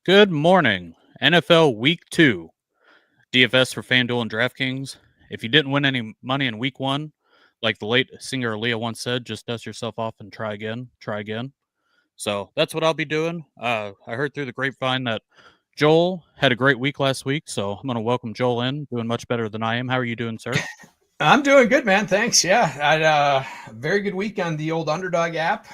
Good morning. NFL Week 2. DFS for FanDuel and DraftKings. If you didn't win any money in Week 1, like the late singer Aaliyah once said, just dust yourself off and try again. Try again. So that's what I'll be doing. I heard through the grapevine that Joel had a great week last week, so I'm going to welcome Joel in, doing much better than I am. How are you doing, sir? I'm doing good, man. Thanks. Yeah, I had a very good week on the old Underdog app.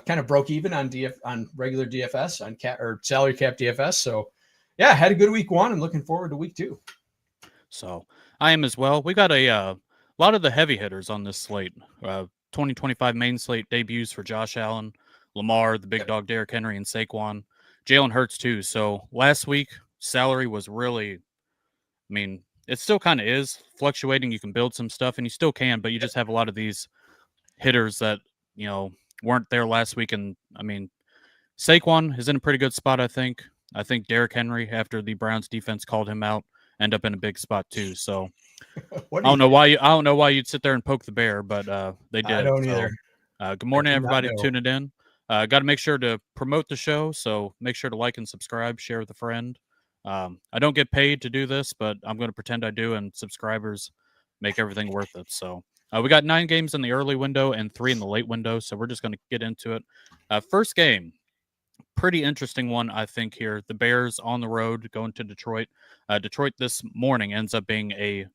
Kind of broke even on regular DFS on salary cap DFS. So, yeah, had a good week one and looking forward to week two. So I am as well. We got a lot of the heavy hitters on this slate. 2025 main slate debuts for Josh Allen, Lamar, the big dog Derrick Henry, and Saquon. Jalen Hurts too. So last week salary was really, it still kind of is fluctuating. You can build some stuff, and you still can, but you just have a lot of these hitters that weren't there last week. And Saquon is in a pretty good spot. I think Derrick Henry, after the Browns defense called him out, end up in a big spot too. So I don't know why you'd sit there and poke the bear, but they did. I don't either. Good morning, everybody tuning in. Got to make sure to promote the show, so make sure to like and subscribe, share with a friend. I don't get paid to do this, but I'm going to pretend I do, and subscribers make everything worth it. So we got 9 games in the early window and 3 in the late window, so we're just going to get into it. First game, pretty interesting one, I think, here. The Bears on the road going to Detroit. Detroit this morning ends up being a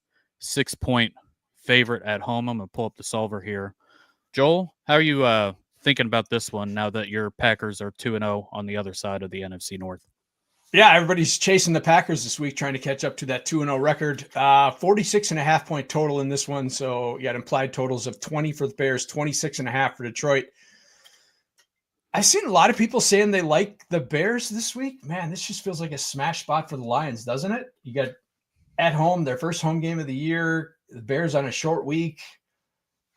6-point favorite at home. I'm going to pull up the solver here. Joel, how are you thinking about this one now that your Packers are 2-0 on the other side of the NFC North? Yeah, everybody's chasing the Packers this week, trying to catch up to that 2-0 record. 46.5 point total in this one. So you got implied totals of 20 for the Bears, 26.5 for Detroit. I've seen a lot of people saying they like the Bears this week. Man, this just feels like a smash spot for the Lions, doesn't it? You got at home, their first home game of the year. The Bears on a short week.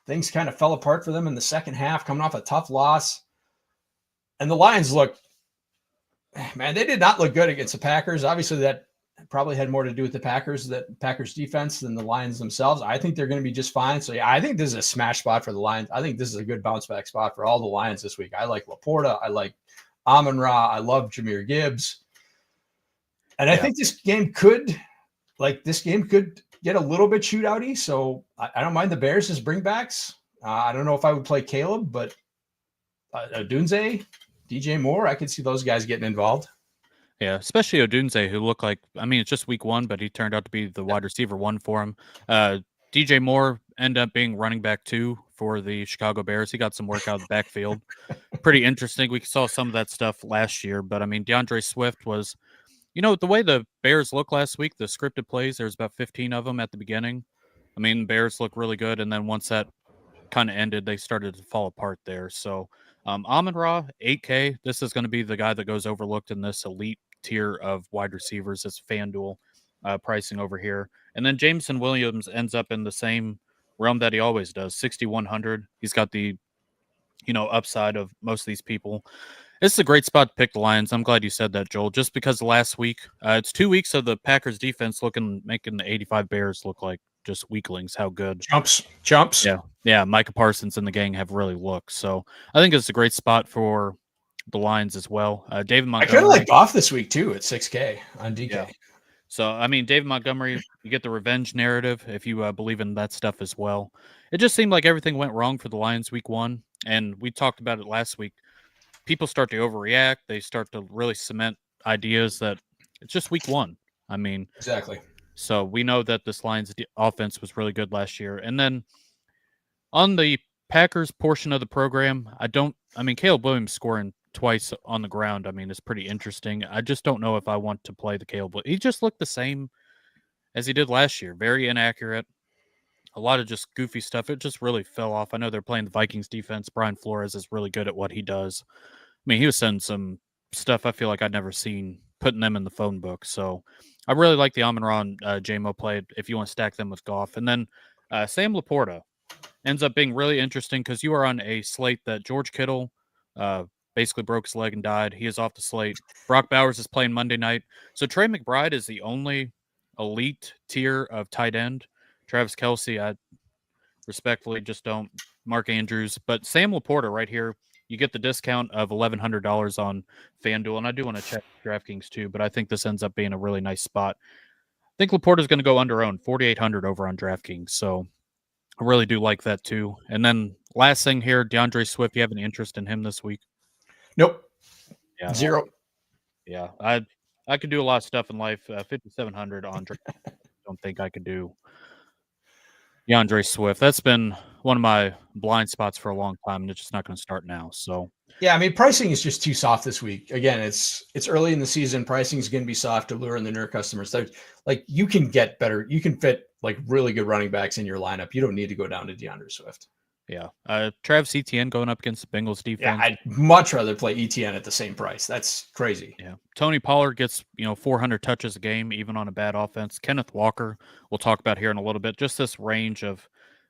Things kind of fell apart for them in the second half, coming off a tough loss. And the Lions man, they did not look good against the Packers. Obviously, that probably had more to do with the Packers defense than the Lions themselves. I think they're going to be just fine. So, yeah, I think this is a smash spot for the Lions. I think this is a good bounce back spot for all the Lions this week. I like Laporta. I like Amon-Ra. I love Jahmyr Gibbs. And I think this game could get a little bit shootouty. So I don't mind the Bears as bringbacks. I don't know if I would play Caleb, but Odunze, DJ Moore, I could see those guys getting involved. Yeah, especially Odunze, who looked like, it's just week 1, but he turned out to be the wide receiver 1 for him. DJ Moore ended up being running back 2 for the Chicago Bears. He got some work out of the backfield. Pretty interesting. We saw some of that stuff last year, but DeAndre Swift was, the way the Bears looked last week, the scripted plays, there's about 15 of them at the beginning. The Bears look really good, and then once that kind of ended, they started to fall apart there. So Amon-Ra, 8K. This is going to be the guy that goes overlooked in this elite tier of wide receivers. It's FanDuel pricing over here. And then Jameson Williams ends up in the same realm that he always does, 6,100. He's got the, upside of most of these people. This is a great spot to pick the Lions. I'm glad you said that, Joel, just because last week, it's 2 weeks of the Packers defense making the 85 Bears look like just weaklings. How good. Jumps. Yeah. Micah Parsons and the gang have really looked. So I think it's a great spot for the Lions as well. David Montgomery. I kind of like Goff this week too at 6K on DK. Yeah. So, David Montgomery, you get the revenge narrative if you believe in that stuff as well. It just seemed like everything went wrong for the Lions week 1, and we talked about it last week. People start to overreact. They start to really cement ideas that it's just week 1. Exactly. So we know that this Lions offense was really good last year. And then on the Packers portion of the program, Caleb Williams scoring twice on the ground, is pretty interesting. I just don't know if I want to play the Caleb. He just looked the same as he did last year. Very inaccurate. A lot of just goofy stuff. It just really fell off. I know they're playing the Vikings defense. Brian Flores is really good at what he does. He was sending some stuff I feel like I'd never seen, putting them in the phone book. So I really like the Amon-Ra and JMO play if you want to stack them with Goff. And then Sam Laporta ends up being really interesting because you are on a slate that George Kittle basically broke his leg and died. He is off the slate. Brock Bowers is playing Monday night. So Trey McBride is the only elite tier of tight end. Travis Kelce, I respectfully just don't. Mark Andrews. But Sam Laporta right here, you get the discount of $1,100 on FanDuel, and I do want to check DraftKings too, but I think this ends up being a really nice spot. I think Laporta's going to go under owned, 4,800 over on DraftKings, so I really do like that too. And then last thing here, DeAndre Swift, you have any interest in him this week? Nope. Yeah. Zero. Yeah, I could do a lot of stuff in life. 5,700 on DraftKings. Don't think I could do DeAndre Swift. That's been one of my blind spots for a long time, and it's just not going to start now. So yeah, I mean, pricing is just too soft this week. Again, it's early in the season. Pricing is going to be soft to lure in the newer customers. So, like, you can get better. You can fit like really good running backs in your lineup. You don't need to go down to DeAndre Swift. yeah, Travis Etienne going up against the Bengals defense. Yeah, I'd much rather play Etienne at the same price. That's crazy. Yeah, Tony Pollard gets 400 touches a game, even on a bad offense. Kenneth Walker, we'll talk about here in a little bit. Just this range of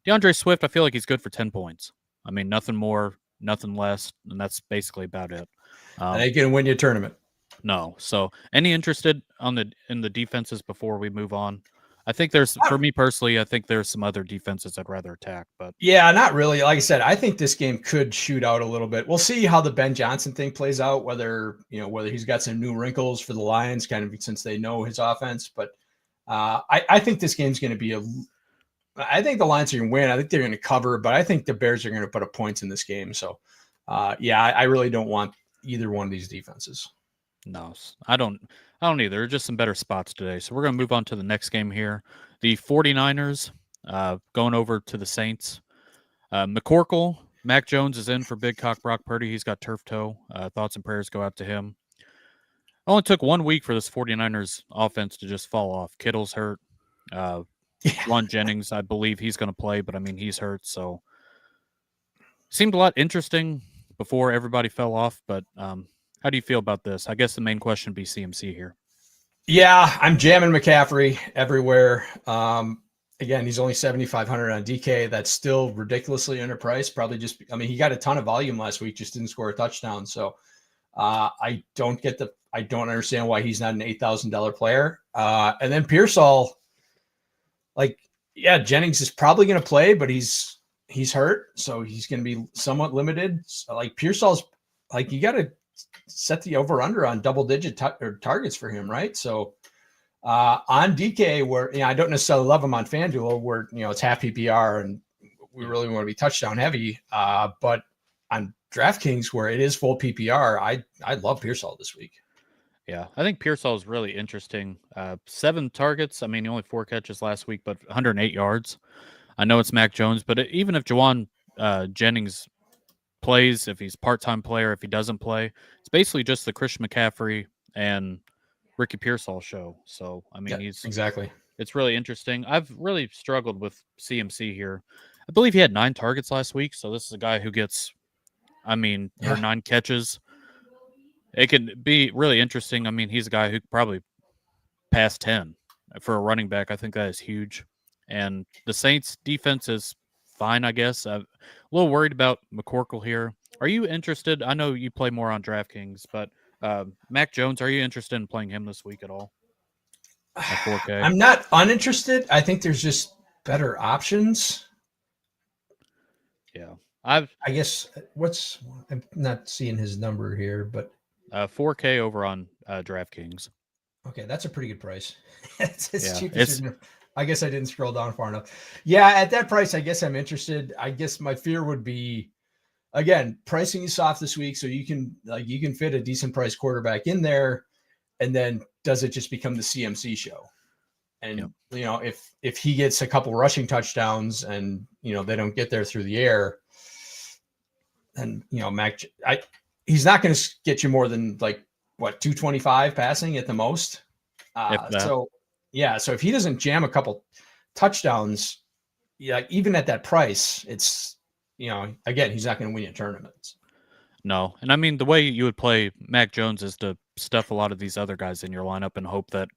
DeAndre Swift, I feel like he's good for 10 points. I mean, nothing more, nothing less, and that's basically about it. And they can win you a tournament. No. So, any interested in the defenses before we move on? I think for me personally, I think there's some other defenses I'd rather attack, but yeah, not really. Like I said, I think this game could shoot out a little bit. We'll see how the Ben Johnson thing plays out, whether he's got some new wrinkles for the Lions, kind of since they know his offense. But I think this game's going to be I think the Lions are going to win. I think they're going to cover, but I think the Bears are going to put up points in this game. So, I really don't want either one of these defenses. No, I don't either. Just some better spots today. So we're going to move on to the next game here. The 49ers going over to the Saints. McCorkle, Mac Jones is in for Big Cock Brock Purdy. He's got turf toe. Thoughts and prayers go out to him. Only took 1 week for this 49ers offense to just fall off. Kittle's hurt. Ron Jennings, I believe he's going to play, but I mean, he's hurt. So seemed a lot interesting before everybody fell off, but how do you feel about this? I guess the main question would be CMC here. Yeah, I'm jamming McCaffrey everywhere. Again, he's only 7,500 on DK. That's still ridiculously underpriced. Probably he got a ton of volume last week, just didn't score a touchdown. So I don't understand why he's not an $8,000 player. And then Pearsall, Jennings is probably going to play, but he's hurt. So he's going to be somewhat limited. So, Pearsall's you got to set the over under on double digit targets for him, right? So on DK, where I don't necessarily love him on FanDuel, where it's half PPR and we really want to be touchdown heavy. But on DraftKings, where it is full PPR, I love Pearsall this week. Yeah, I think Pearsall is really interesting. 7 targets. I mean, he only 4 catches last week, but 108 yards. I know it's Mac Jones, but even if Juwan Jennings plays, if he's part-time player, if he doesn't play, it's basically just the Christian McCaffrey and Ricky Pearsall show. So, I mean, exactly. It's really interesting. I've really struggled with CMC here. I believe he had 9 targets last week. So this is a guy who gets, or 9 catches. It could be really interesting. I mean, he's a guy who could probably pass 10 for a running back. I think that is huge. And the Saints defense is fine, I guess. I'm a little worried about McCorkle here. Are you interested? I know you play more on DraftKings, but Mac Jones, are you interested in playing him this week at all? At 4K? I'm not uninterested. I think there's just better options. Yeah. I guess I'm not seeing his number here, but 4K over on DraftKings. Okay, that's a pretty good price. It's cheap. I guess I didn't scroll down far enough. Yeah, at that price, I guess I'm interested. I guess my fear would be, again, pricing is soft this week, so you can fit a decent price quarterback in there, and then does it just become the CMC show? And if he gets a couple rushing touchdowns and they don't get there through the air, then Mac, he's not going to get you more than 225 passing at the most. So if he doesn't jam a couple touchdowns, even at that price, it's again, he's not going to win you tournaments. No, and I mean the way you would play Mac Jones is to stuff a lot of these other guys in your lineup and hope that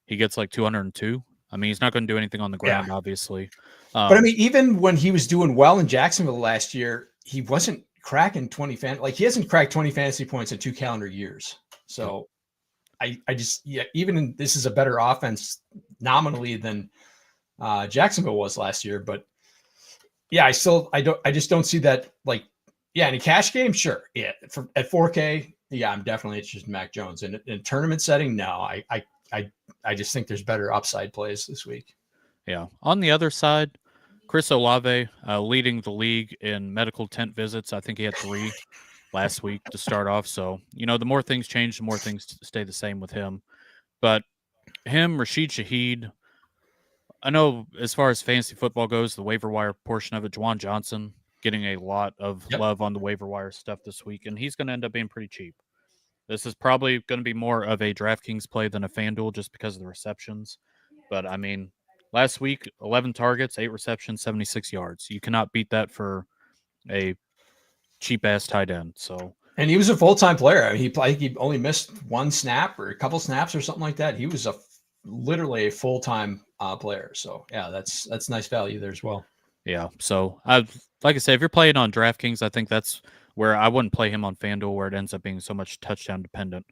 he gets 202. I mean, he's not going to do anything on the ground, obviously. But I mean, even when he was doing well in Jacksonville last year, he wasn't cracking 20 he hasn't cracked 20 fantasy points in 2 calendar years. So I just, even this is a better offense nominally than Jacksonville was last year, but I just don't see that Yeah, in a cash game, sure. Yeah, at 4K, yeah, I'm definitely interested in Mac Jones. In a tournament setting, no, I just think there's better upside plays this week. Yeah. On the other side, Chris Olave leading the league in medical tent visits. I think he had 3 last week to start off. So, the more things change, the more things stay the same with him. But him, Rashid Shaheed, I know as far as fantasy football goes, the waiver wire portion of it, Juwan Johnson getting a lot of love on the waiver wire stuff this week, and he's going to end up being pretty cheap. This is probably going to be more of a DraftKings play than a FanDuel just because of the receptions. But, I mean, last week, 11 targets, 8 receptions, 76 yards. You cannot beat that for a cheap-ass tight end. And he was a full-time player. I mean, he only missed 1 snap or a couple snaps or something like that. He was literally a full-time player. So, yeah, that's nice value there as well. Yeah. So, like I say, if you're playing on DraftKings, I think that's where I wouldn't play him on FanDuel, where it ends up being so much touchdown dependent.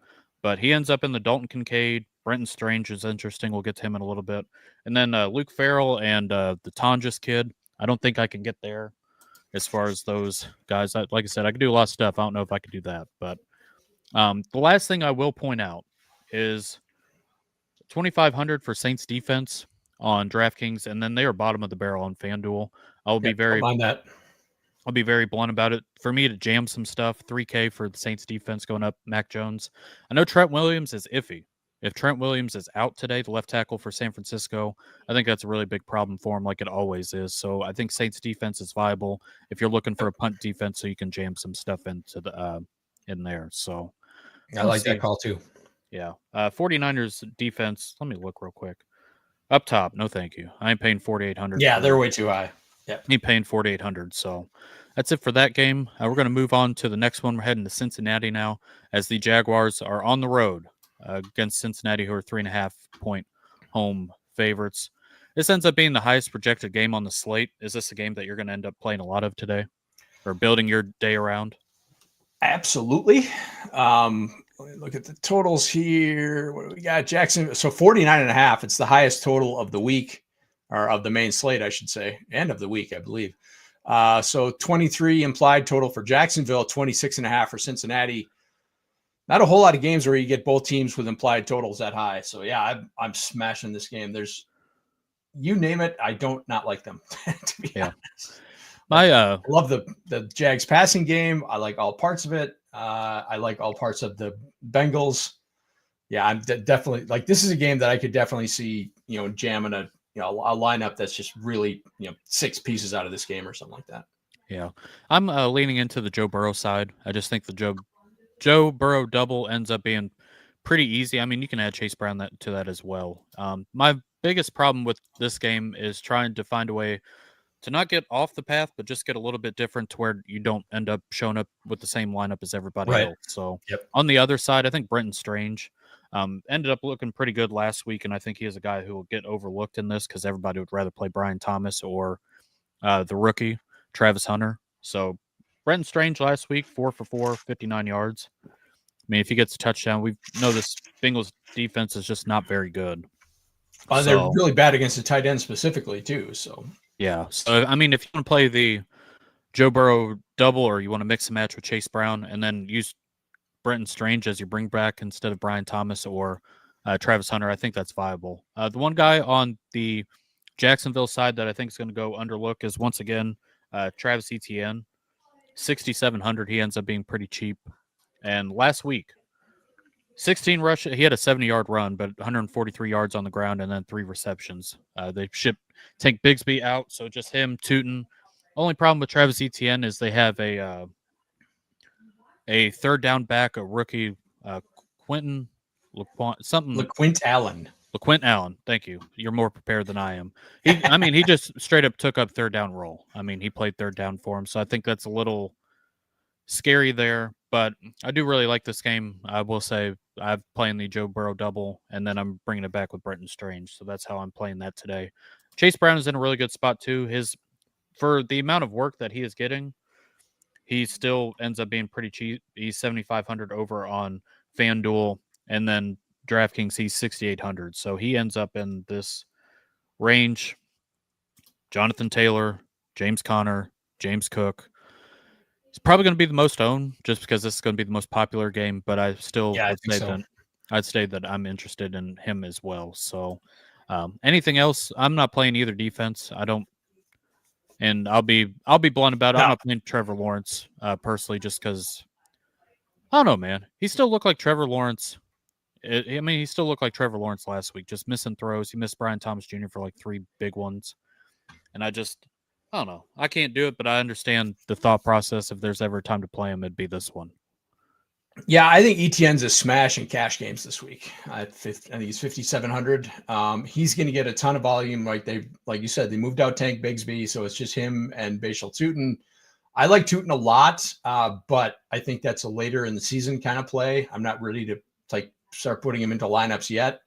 But he ends up in the Dalton Kincaid. Brenton Strange is interesting. We'll get to him in a little bit. And then Luke Farrell and the Tonjes kid. I don't think I can get there as far as those guys. Like I said, I could do a lot of stuff. I don't know if I could do that. But the last thing I will point out is 2,500 for Saints defense on DraftKings, and then they are bottom of the barrel on FanDuel. I'll be very blunt about it. For me to jam some stuff, 3K for the Saints defense going up, Mac Jones. I know Trent Williams is iffy. If Trent Williams is out today, the left tackle for San Francisco, I think that's a really big problem for him, like it always is. So I think Saints defense is viable if you're looking for a punt defense, so you can jam some stuff into the in there. So I like that call too. Yeah. 49ers defense. Let me look real quick. Up top, no thank you. I ain't paying 4,800. Yeah, they're way too high. Yeah, ain't paying 4,800. So that's it for that game. We're going to move on to the next one. We're heading to Cincinnati now, as the Jaguars are on the road against Cincinnati, who are 3.5-point home favorites. This ends up being the highest projected game on the slate. Is this a game that you're going to end up playing a lot of today, or building your day around? Absolutely. Look at the totals here. What do we got? Jackson. So 49.5. It's the highest total of the week, or of the main slate, I should say, and of the week, I believe. So 23 implied total for Jacksonville, 26.5 for Cincinnati. Not a whole lot of games where you get both teams with implied totals that high. So yeah, I'm smashing this game. There's, you name it, I don't not like them, to be honest. I love the Jags passing game. I like all parts of it. I like all parts of the Bengals. Yeah, I'm definitely like, this is a game that I could definitely see, jamming a lineup that's just really, 6 pieces out of this game or something like that. Yeah, I'm leaning into the Joe Burrow side. I just think the Joe Burrow double ends up being pretty easy. I mean, you can add Chase Brown to that as well. My biggest problem with this game is trying to find a way to not get off the path, but just get a little bit different to where you don't end up showing up with the same lineup as everybody else. So on the other side, I think Brenton Strange ended up looking pretty good last week, and I think he is a guy who will get overlooked in this because everybody would rather play Brian Thomas or the rookie, Travis Hunter. So Brenton Strange last week, 4 for 4, 59 yards. I mean, if he gets a touchdown, we know this Bengals defense is just not very good. They're really bad against the tight end specifically, too. So yeah. So, I mean, if you want to play the Joe Burrow double, or you want to mix and match with Chase Brown and then use Brenton Strange as your bring back instead of Brian Thomas or Travis Hunter, I think that's viable. The one guy on the Jacksonville side that I think is going to go underlook is, once again, Travis Etienne. 6,700. He ends up being pretty cheap. And last week, 16 rush. He had a 70-yard run, but 143 yards on the ground and then 3 receptions. They shipped Tank Bigsby out, so just him tooting. Only problem with Travis Etienne is they have a third down back, a rookie, Quentin LaQuint Allen. LaQuint Allen. Thank you. You're more prepared than I am. He just straight up took up third down role. I mean, he played third down for him, so I think that's a little scary there. But I do really like this game. I will say I'm playing the Joe Burrow double, and then I'm bringing it back with Brenton Strange. So that's how I'm playing that today. Chase Brown is in a really good spot too. For the amount of work that he is getting, he still ends up being pretty cheap. He's 7,500 over on FanDuel, and then DraftKings, he's 6,800. So he ends up in this range. Jonathan Taylor, James Conner, James Cook. It's probably going to be the most owned, just because this is going to be the most popular game. But I still Yeah, I would think say so. I'd say that I'm interested in him as well. So, anything else? I'm not playing either defense. I don't, and I'll be blunt about it. I'm No, not playing Trevor Lawrence personally, just because I don't know, man. He still looked like Trevor Lawrence. I mean, he still looked like Trevor Lawrence last week, just missing throws. He missed Brian Thomas Jr. for like 3 big ones, and I don't know. I can't do it, but I understand the thought process. If there's ever a time to play him, it'd be this one. yeah, I think ETN's a smash in cash games this week. I think he's 5,700. He's going to get a ton of volume. Like you said, they moved out Tank Bigsby, so it's just him and Bashal Tutin. I like Tutin a lot, but I think that's a later in the season kind of play. I'm not ready to like start putting him into lineups yet.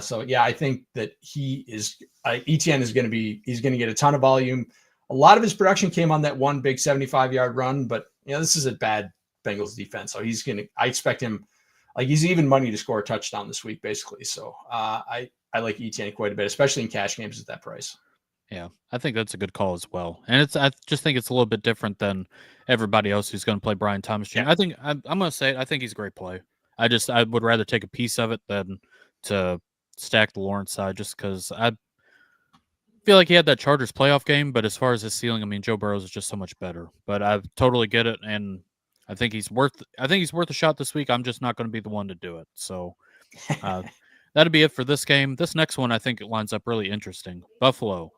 So yeah, I think that ETN is going to be, he's going to get a ton of volume. A lot of his production came on that one big 75-yard run, but this is a bad Bengals defense. So I expect him, like he's even money to score a touchdown this week, basically. So I like ETN quite a bit, especially in cash games at that price. Yeah, I think that's a good call as well. And I just think it's a little bit different than everybody else who's going to play Brian Thomas Jr. Yeah. I think I'm going to say I think he's a great play. I would rather take a piece of it than to stack the Lawrence side, just because I feel like he had that Chargers playoff game. But as far as his ceiling, I mean, Joe Burrows is just so much better. But I totally get it, and I think he's worth a shot this week. I'm just not going to be the one to do it. So that'll be it for this game. This next one, I think it lines up really interesting. Buffalo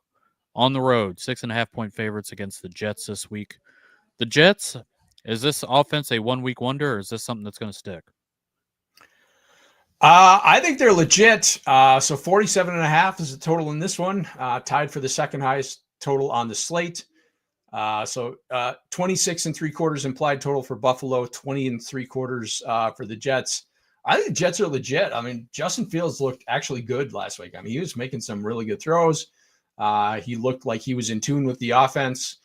on the road, 6.5-point favorites against the Jets this week. The Jets, is this offense a 1 week wonder, or is this something that's going to stick? I think they're legit. So 47.5 is the total in this one, tied for the second highest total on the slate. 26 and 3/4 implied total for Buffalo, 20 and 3/4 for the Jets. I think the Jets are legit. I mean, Justin Fields looked actually good last week. I mean, he was making some really good throws. He looked like he was in tune with the offense.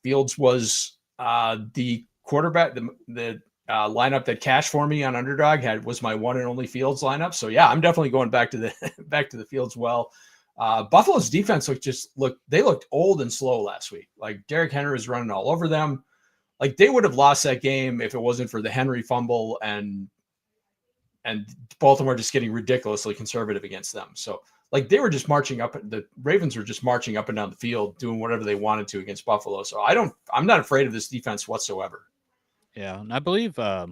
Fields was the quarterback, the lineup that cashed for me on Underdog was my one and only Fields lineup. So yeah, I'm definitely going back to the Fields well. Buffalo's defense looked old and slow last week. Like Derrick Henry was running all over them. Like they would have lost that game if it wasn't for the Henry fumble and Baltimore just getting ridiculously conservative against them. So like they were just the Ravens were just marching up and down the field, doing whatever they wanted to against Buffalo. So I'm not afraid of this defense whatsoever. Yeah, and I believe. Let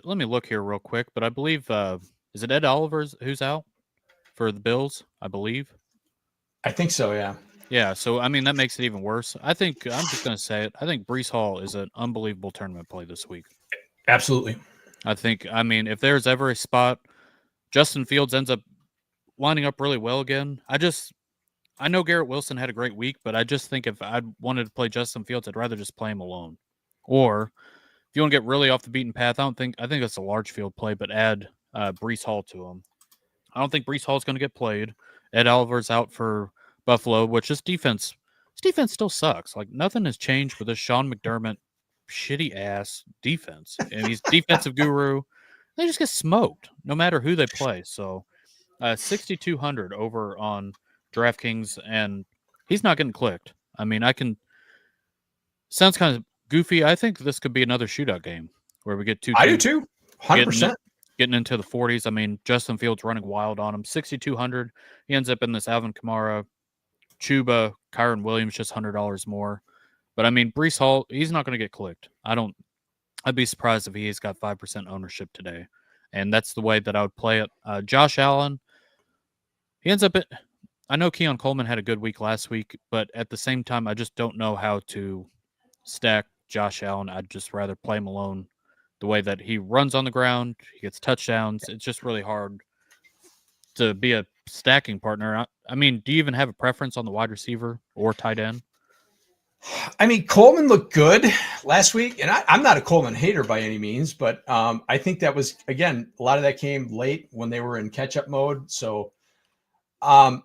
me look here real quick, but I believe is it Ed Oliver's who's out for the Bills? I believe. I think so. Yeah. Yeah, so I mean that makes it even worse. I think I'm just going to say it. I think Brees Hall is an unbelievable tournament play this week. Absolutely. I mean, if there's ever a spot, Justin Fields ends up lining up really well again. I know Garrett Wilson had a great week, but I just think if I wanted to play Justin Fields, I'd rather just play him alone. Or if you want to get really off the beaten path, I think that's a large field play, but add Brees Hall to him. I don't think Brees Hall is going to get played. Ed Oliver's out for Buffalo, which this defense still sucks. Like nothing has changed with this Sean McDermott shitty ass defense, and he's defensive guru. They just get smoked no matter who they play. So 6,200 over on DraftKings, and he's not getting clicked. I mean, sounds kind of goofy. I think this could be another shootout game where we get two teams. I do too. 100%. Getting into the 40s. I mean, Justin Fields running wild on him. 6,200. He ends up in this Alvin Kamara, Chuba, Kyron Williams, just $100 more. But I mean, Brees Hall, he's not going to get clicked. I'd be surprised if he's got 5% ownership today. And that's the way that I would play it. Josh Allen, he ends up I know Keon Coleman had a good week last week, but at the same time, I just don't know how to stack Josh Allen. I'd just rather play him alone. The way that he runs on the ground, he gets touchdowns. It's just really hard to be a stacking partner. I mean, do you even have a preference on the wide receiver or tight end? I mean, Coleman looked good last week, and I'm not a Coleman hater by any means, but I think that was, again, a lot of that came late when they were in catch-up mode. So I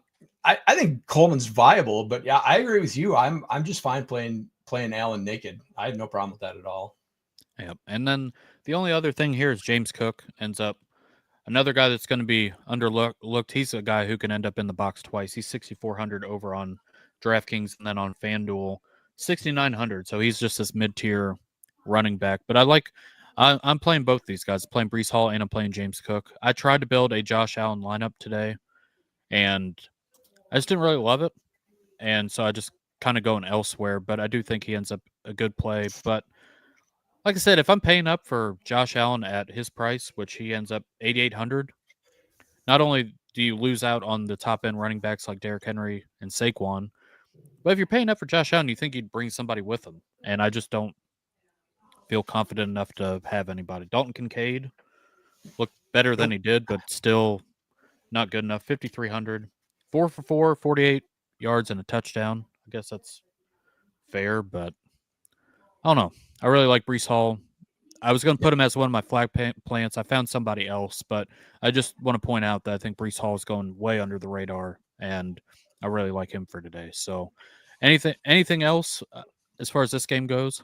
think Coleman's viable, but yeah, I agree with you. I'm just fine playing Allen naked. I have no problem with that at all. Yep. And then the only other thing here is James Cook ends up another guy that's going to be underlooked. He's a guy who can end up in the box twice. He's 6,400 over on DraftKings and then on FanDuel 6,900. So he's just this mid-tier running back. But I'm playing both these guys. I'm playing Breece Hall and I'm playing James Cook. I tried to build a Josh Allen lineup today, and I just didn't really love it. And so I just kind of going elsewhere. But I do think he ends up a good play. But like I said, if I'm paying up for Josh Allen at his price, which he ends up 8,800, not only do you lose out on the top end running backs like Derrick Henry and Saquon, but if you're paying up for Josh Allen, you think you'd bring somebody with him. And I just don't feel confident enough to have anybody. Dalton Kincaid looked better than he did, but still not good enough. 5,300, 4 for 4, 48 yards and a touchdown. I guess that's fair, but I don't know. I really like Breece Hall. I was going to put him as one of my flag plants. I found somebody else, but I just want to point out that I think Breece Hall is going way under the radar, and I really like him for today. So, anything else as far as this game goes?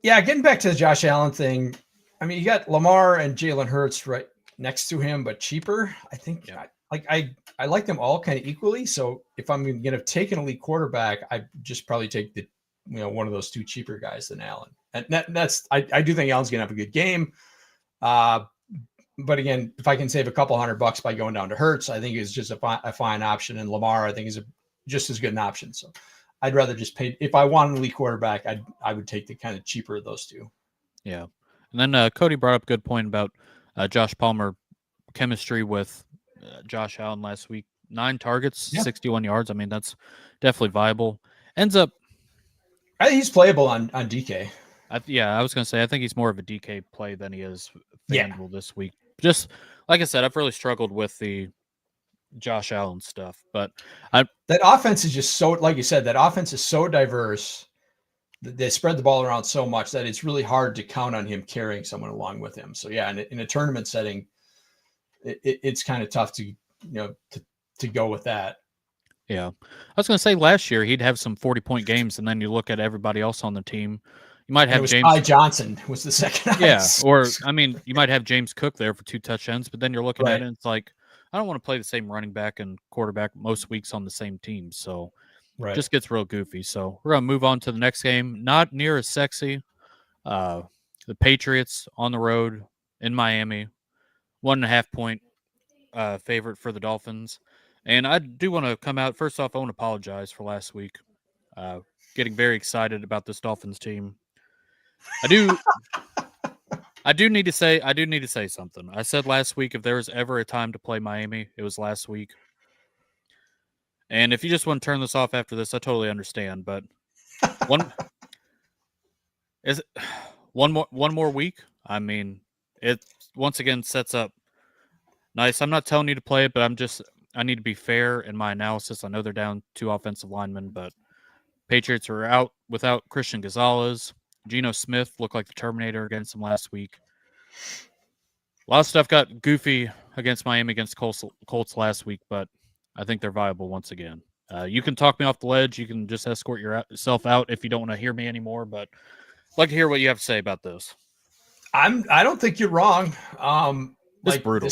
Yeah, getting back to the Josh Allen thing. I mean, you got Lamar and Jalen Hurts right next to him, but cheaper. I think I like them all kind of equally. So if I'm going to take an elite quarterback, I just probably take the one of those two cheaper guys than Allen. And that's I do think Allen's going to have a good game. But again, if I can save a couple $100 by going down to Hurts, I think it's just a fine option. And Lamar, I think, is just as good an option. So I'd rather just pay. If I want an elite quarterback, I would take the kind of cheaper of those two. Yeah. And then Cody brought up a good point about Josh Palmer chemistry with Josh Allen last week. 9 targets, 61 yards. I mean, that's definitely viable. Ends up. I think he's playable on DK. I was going to say, I think he's more of a DK play than he is FanDuel this week. Just like I said, I've really struggled with the Josh Allen stuff. But that offense is just so, like you said, that offense is so diverse. They spread the ball around so much that it's really hard to count on him carrying someone along with him. So yeah, in a tournament setting, it's kind of tough to go with that. Yeah, I was going to say last year he'd have some 40-point games, and then you look at everybody else on the team. You might have James Johnson was the second. Yeah, or I mean, you might have James Cook there for 2 touchdowns, but then you're looking at it, and it's like I don't want to play the same running back and quarterback most weeks on the same team, so it just gets real goofy. So we're gonna move on to the next game. Not near as sexy. The Patriots on the road in Miami, 1.5 point favorite for the Dolphins. And I do want to come out first off. I want to apologize for last week. Getting very excited about this Dolphins team. I do need to say something. I said last week if there was ever a time to play Miami, it was last week. And if you just want to turn this off after this, I totally understand. But one more week. I mean, it once again sets up nice. I'm not telling you to play it, but I need to be fair in my analysis. I know they're down 2 offensive linemen, but Patriots are out without Christian Gonzalez. Geno Smith looked like the Terminator against them last week. A lot of stuff got goofy against Miami against Colts last week, but I think they're viable once again. You can talk me off the ledge. You can just escort yourself out if you don't want to hear me anymore, but I'd like to hear what you have to say about this. I don't think you're wrong. It's brutal,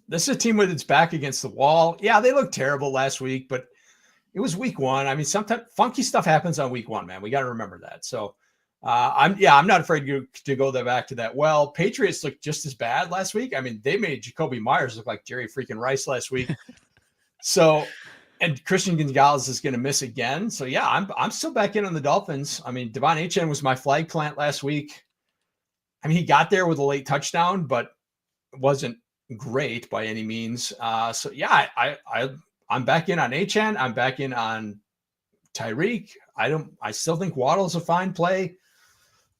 this is a team with its back against the wall. Yeah, they looked terrible last week, but it was week 1. I mean, sometimes funky stuff happens on week 1, man. We got to remember that. So I'm not afraid to go back to that. Well, Patriots looked just as bad last week. I mean, they made Jacoby Myers look like Jerry freaking Rice last week. So, and Christian Gonzalez is going to miss again. So yeah, I'm still back in on the Dolphins. I mean, Devon Achane was my flag plant last week. I mean, he got there with a late touchdown, but it wasn't great by any means. So yeah, I'm back in on Achane. I'm back in on Tyreek. I still think Waddle's a fine play.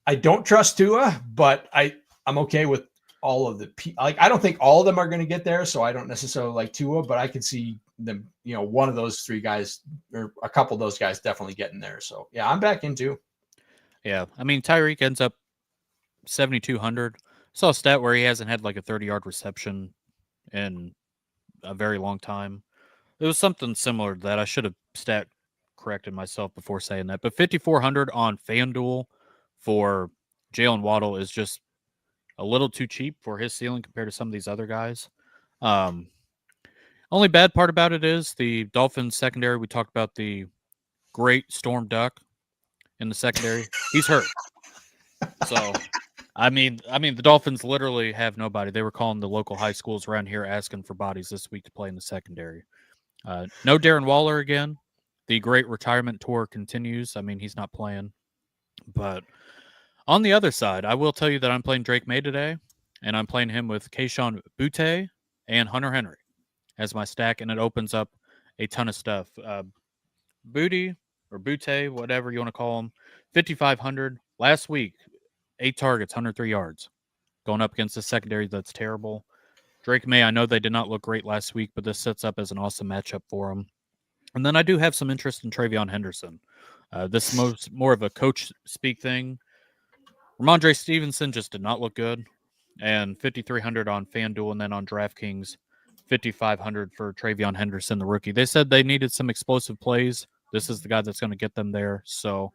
I don't trust Tua, but I'm okay with all of the I don't think all of them are going to get there, so I don't necessarily like Tua, but I could see them, one of those 3 guys or a couple of those guys definitely getting there. So yeah, I'm back into. Yeah, I mean Tyreek ends up 7,200. Saw a stat where he hasn't had like a 30-yard reception in a very long time. It was something similar to that. I should have stat corrected myself before saying that, but 5,400 on FanDuel for Jalen Waddle is just a little too cheap for his ceiling compared to some of these other guys. Only bad part about it is the Dolphins secondary. We talked about the great Storm Duck. in the secondary. He's hurt. So, I mean, the Dolphins literally have nobody. They were calling the local high schools around here asking for bodies this week to play in the secondary. No Darren Waller again. The great retirement tour continues. I mean, he's not playing. But on the other side, I will tell you that I'm playing Drake May today, and I'm playing him with Kayshon Boutte and Hunter Henry as my stack, and it opens up a ton of stuff. Booty or Boutte, whatever you want to call him, 5,500 last week, 8 targets, 103 yards, going up against a secondary that's terrible. Drake May, I know they did not look great last week, but this sets up as an awesome matchup for him. And then I do have some interest in Travion Henderson. This is more of a coach speak thing. Ramondre Stevenson just did not look good, and 5,300 on FanDuel, and then on DraftKings, 5,500 for Travion Henderson, the rookie. They said they needed some explosive plays. This is the guy that's going to get them there. So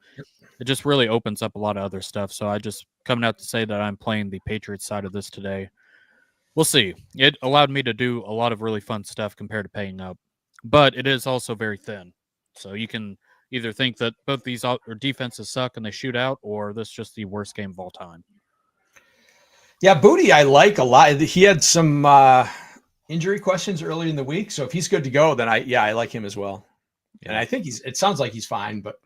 it just really opens up a lot of other stuff. So I just coming out to say that I'm playing the Patriots side of this today. We'll see. It allowed me to do a lot of really fun stuff compared to paying up, but it is also very thin. So you can either think that both these defenses suck and they shoot out, or this is just the worst game of all time. Yeah, Booty I like a lot. He had some injury questions early in the week, so if he's good to go, then I like him as well. Yeah. And I think it sounds like he's fine, but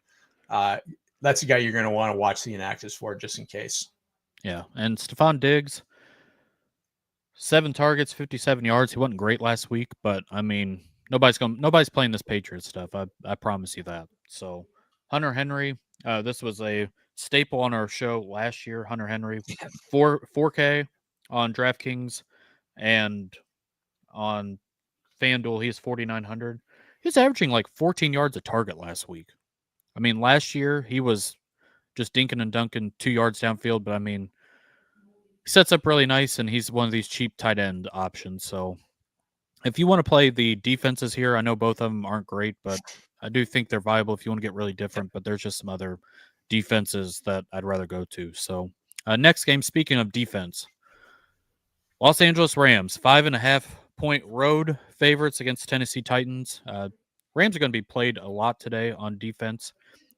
that's the guy you're going to want to watch the inactives for just in case. Yeah, and Stephon Diggs, 7 targets, 57 yards. He wasn't great last week, but I mean, nobody's playing this Patriots stuff. I promise you that. So Hunter Henry, this was a staple on our show last year. Hunter Henry, 4K on DraftKings, and on FanDuel, he's 4,900. He's averaging like 14 yards a target last week. I mean, last year he was just dinking and dunking 2 yards downfield, but I mean, he sets up really nice, and he's one of these cheap tight end options. So if you want to play the defenses here, I know both of them aren't great, but I do think they're viable if you want to get really different. But there's just some other defenses that I'd rather go to. So next game, speaking of defense, Los Angeles Rams, 5.5-point road favorites against Tennessee Titans. Rams are going to be played a lot today on defense.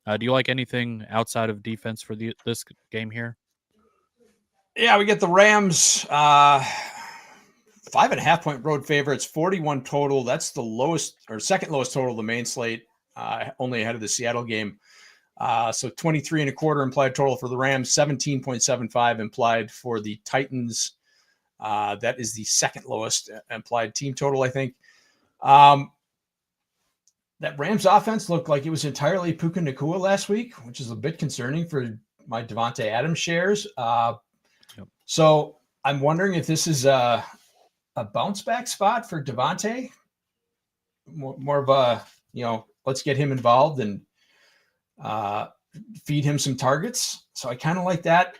Do you like anything outside of defense for this game here? Yeah, we get the Rams 5.5-point road favorites, 41 total. That's the lowest or second lowest total of the main slate, only ahead of the Seattle game. So 23.25 implied total for the Rams, 17.75 implied for the Titans. That is the second lowest implied team total, I think. That Rams offense looked like it was entirely Puka Nacua last week, which is a bit concerning for my Devontae Adams shares. So I'm wondering if this is a bounce back spot for Devontae. More of a, let's get him involved and feed him some targets. So I kind of like that.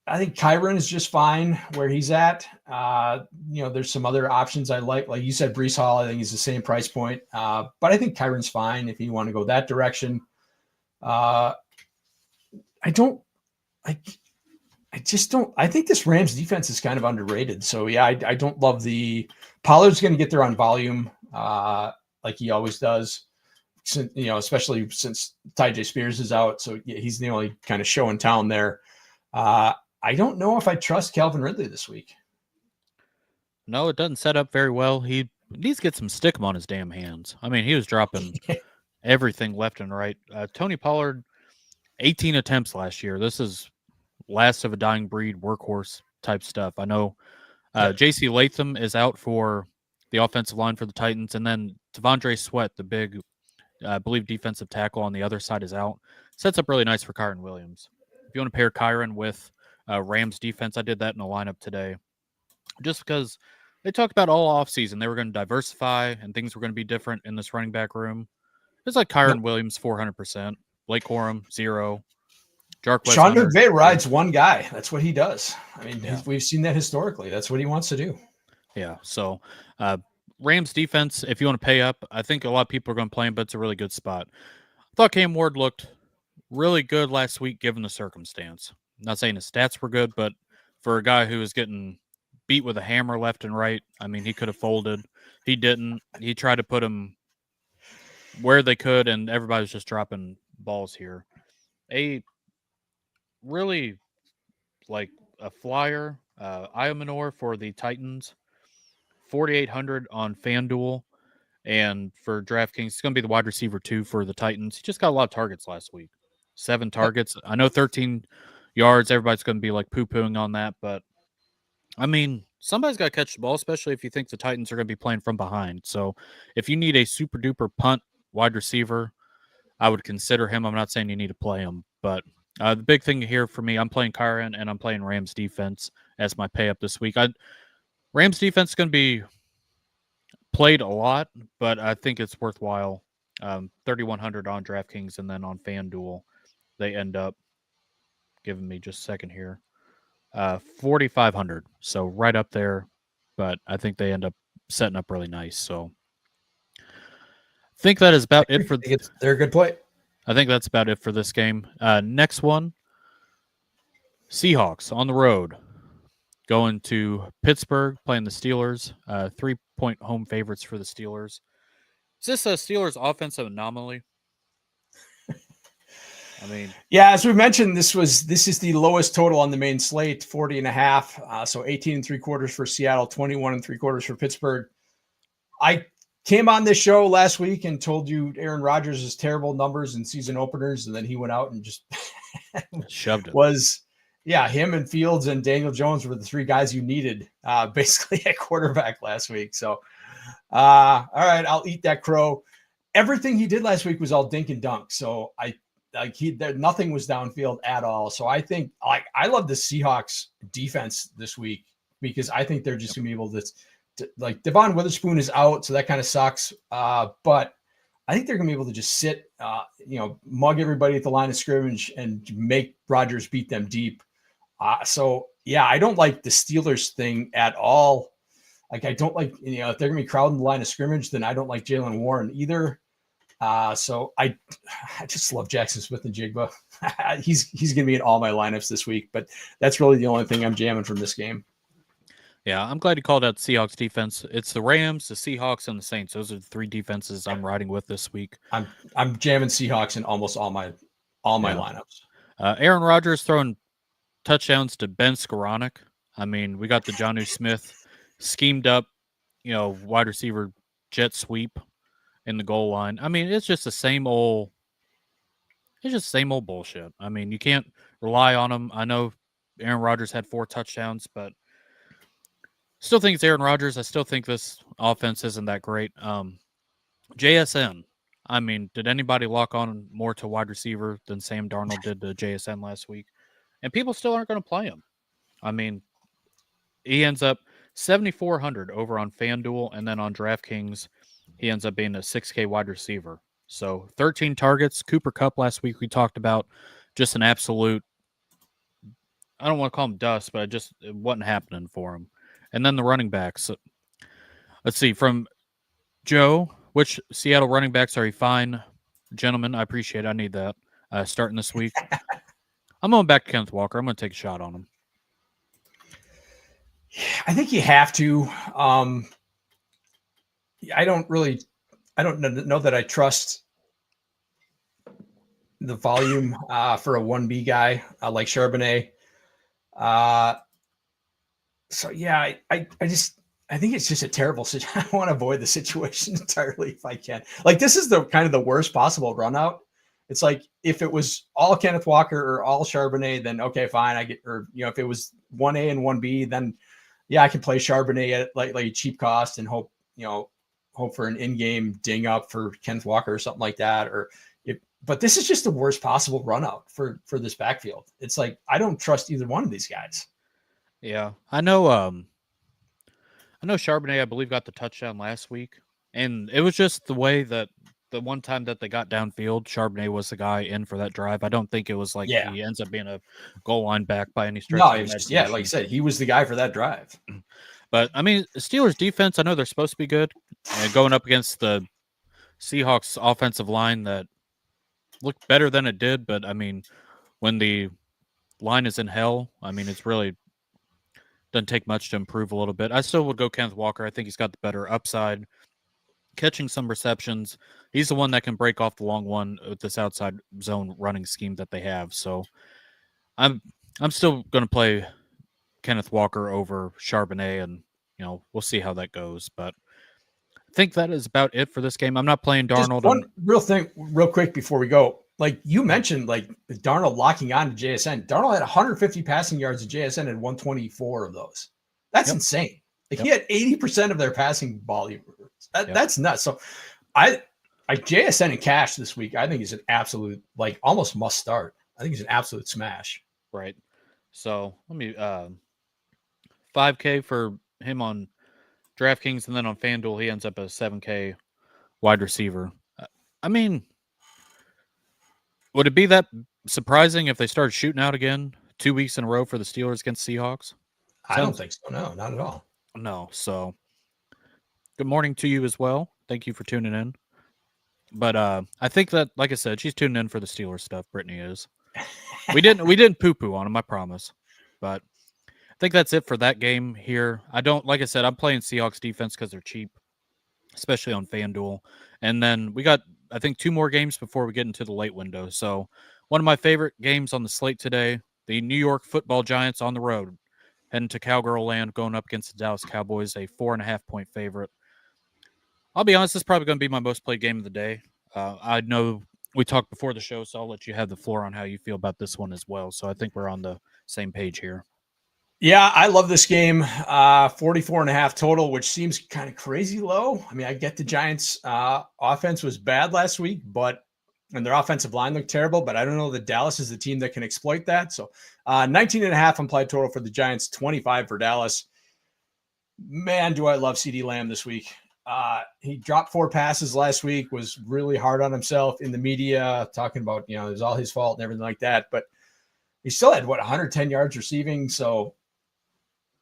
I think Kyron is just fine where he's at. There's some other options I like you said, Breece Hall, I think he's the same price point. But I think Kyron's fine if you want to go that direction. I think this Rams defense is kind of underrated. So yeah, I don't love Pollard's going to get there on volume, like he always does. Especially since Tyjae Spears is out. So yeah, he's the only kind of show in town there. I don't know if I trust Calvin Ridley this week. No, it doesn't set up very well. He needs to get some stickum on his damn hands. I mean, he was dropping everything left and right. Tony Pollard, 18 attempts last year. This is last of a dying breed, workhorse type stuff. I know J.C. Latham is out for the offensive line for the Titans, and then Devondre Sweat, the big, I believe, defensive tackle on the other side is out. Sets up really nice for Kyron Williams. If you want to pair Kyron with Rams defense, I did that in a lineup today. Just because they talked about all offseason, they were going to diversify and things were going to be different in this running back room. It's like Kyron Williams, 400%. Blake Corum, 0. Sean McVay rides one guy. That's what he does. I mean, we've seen that historically. That's what he wants to do. Yeah. So Rams defense, if you want to pay up, I think a lot of people are going to play him, but it's a really good spot. I thought Cam Ward looked really good last week given the circumstance. I'm not saying his stats were good, but for a guy who was getting beat with a hammer left and right, I mean, he could have folded. He didn't. He tried to put him where they could, and everybody was just dropping balls here. a really like a flyer, Iomanor for the Titans, 4,800 on FanDuel. And for DraftKings, it's going to be the wide receiver 2 for the Titans. He just got a lot of targets last week. 7 targets. I know 13 yards. Everybody's going to be like poo-pooing on that. But, I mean, somebody's got to catch the ball, especially if you think the Titans are going to be playing from behind. So if you need a super-duper punt wide receiver, I would consider him. I'm not saying you need to play him. But the big thing here for me, I'm playing Kyron and I'm playing Rams defense as my pay up this week. Rams defense is going to be played a lot, but I think it's worthwhile. 3,100 on DraftKings, and then on FanDuel, they end up giving me just a second here, 4,500. So right up there, but I think they end up setting up really nice. So I think that is about it for. They're a good play. I think that's about it for this game. Next one, Seahawks on the road. Going to Pittsburgh, playing the Steelers. 3-point home favorites for the Steelers. Is this a Steelers offensive anomaly? I mean, yeah, as we mentioned, this is the lowest total on the main slate, 40.5. So 18.75 for Seattle, 21.75 for Pittsburgh. I came on this show last week and told you Aaron Rodgers has terrible numbers in season openers, and then he went out and just shoved it. Him and Fields and Daniel Jones were the 3 guys you needed basically at quarterback last week. So, all right, I'll eat that crow. Everything he did last week was all dink and dunk. So nothing was downfield at all. So I think I love the Seahawks defense this week because I think they're just going to be able to like Devon Witherspoon is out. So that kind of sucks. But I think they're going to be able to just sit, mug everybody at the line of scrimmage and make Rodgers beat them deep. I don't like the Steelers thing at all. Like, I don't like, if they're going to be crowding the line of scrimmage, then I don't like Jaylen Warren either. So I just love Jackson Smith and Jigba. he's going to be in all my lineups this week, but that's really the only thing I'm jamming from this game. Yeah, I'm glad you called out the Seahawks defense. It's the Rams, the Seahawks, and the Saints. Those are the 3 defenses I'm riding with this week. I'm jamming Seahawks in almost all my lineups. Aaron Rodgers throwing touchdowns to Ben Skoranek. I mean, we got the Jonnu Smith schemed up, wide receiver jet sweep in the goal line. I mean, it's just the same old bullshit. I mean, you can't rely on him. I know Aaron Rodgers had 4 touchdowns, but still think it's Aaron Rodgers. I still think this offense isn't that great. JSN. I mean, did anybody lock on more to wide receiver than Sam Darnold did to JSN last week? And people still aren't going to play him. I mean, he ends up 7,400 over on FanDuel, and then on DraftKings, he ends up being a 6K wide receiver. So 13 targets. Cooper Kupp last week we talked about, just an absolute, I don't want to call him dust, but it wasn't happening for him. And then the running backs. Let's see, from Joe, which Seattle running backs are you fine? Gentlemen, I appreciate it. I need that starting this week. I'm going back to Kenneth Walker. I'm going to take a shot on him. I think you have to. I don't know that I trust the volume for a 1B guy like Charbonnet. I think it's just a terrible situation. I want to avoid the situation entirely if I can. Like, this is the kind of the worst possible run out. It's like, if it was all Kenneth Walker or all Charbonnet, then okay, fine. If it was 1A and 1B, then yeah, I can play Charbonnet at like a cheap cost and hope for an in-game ding up for Kenneth Walker or something like that. But this is just the worst possible run out for this backfield. It's like, I don't trust either one of these guys. Yeah, I know Charbonnet, I believe, got the touchdown last week, and it was just the way that the one time that they got downfield, Charbonnet was the guy in for that drive. I don't think it was like he ends up being a goal line back by any stretch. No, it was just, like you said, he was the guy for that drive. But, I mean, Steelers defense, I know they're supposed to be good. And going up against the Seahawks offensive line that looked better than it did. But, I mean, when the line is in hell, I mean, it's really doesn't take much to improve a little bit. I still would go Kenneth Walker. I think he's got the better upside. catching some receptions. He's the one that can break off the long one with this outside zone running scheme that they have. So I'm still going to play Kenneth Walker over Charbonnet, and we'll see how that goes. But I think that is about it for this game. I'm not playing Darnold. Just one real quick before we go. Like you mentioned, like Darnold locking on to JSN. Darnold had 150 passing yards at JSN and 124 of those. That's insane. Like he had 80% of their passing volume. That's nuts. So I JSN and cash this week, I think is an absolute, like almost must start. I think he's an absolute smash. Right. So let me $5K for him on DraftKings, and then on FanDuel he ends up as $7K wide receiver. I mean, would it be that surprising if they started shooting out again 2 weeks in a row for the Steelers against Seahawks? I don't think so. No, not at all. No. So good morning to you as well. Thank you for tuning in. But I think that, like I said, she's tuning in for the Steelers stuff. Brittany is. We didn't poo-poo on him, I promise. But I think that's it for that game here. Like I said, I'm playing Seahawks defense because they're cheap, especially on FanDuel. And then we got, I think, 2 more games before we get into the late window. So one of my favorite games on the slate today, the New York Football Giants on the road, heading to Cowgirl Land, going up against the Dallas Cowboys, a 4.5-point favorite. I'll be honest, this is probably going to be my most played game of the day. I know we talked before the show, so I'll let you have the floor on how you feel about this one as well. So I think we're on the same page here. Yeah, I love this game. 44.5 total, which seems kind of crazy low. I mean, I get the Giants' offense was bad last week, and their offensive line looked terrible, but I don't know that Dallas is the team that can exploit that. So 19.5 implied total for the Giants, 25 for Dallas. Man, do I love CeeDee Lamb this week. He dropped 4 passes last week, was really hard on himself in the media, talking about, it was all his fault and everything like that. But he still had, 110 yards receiving. So,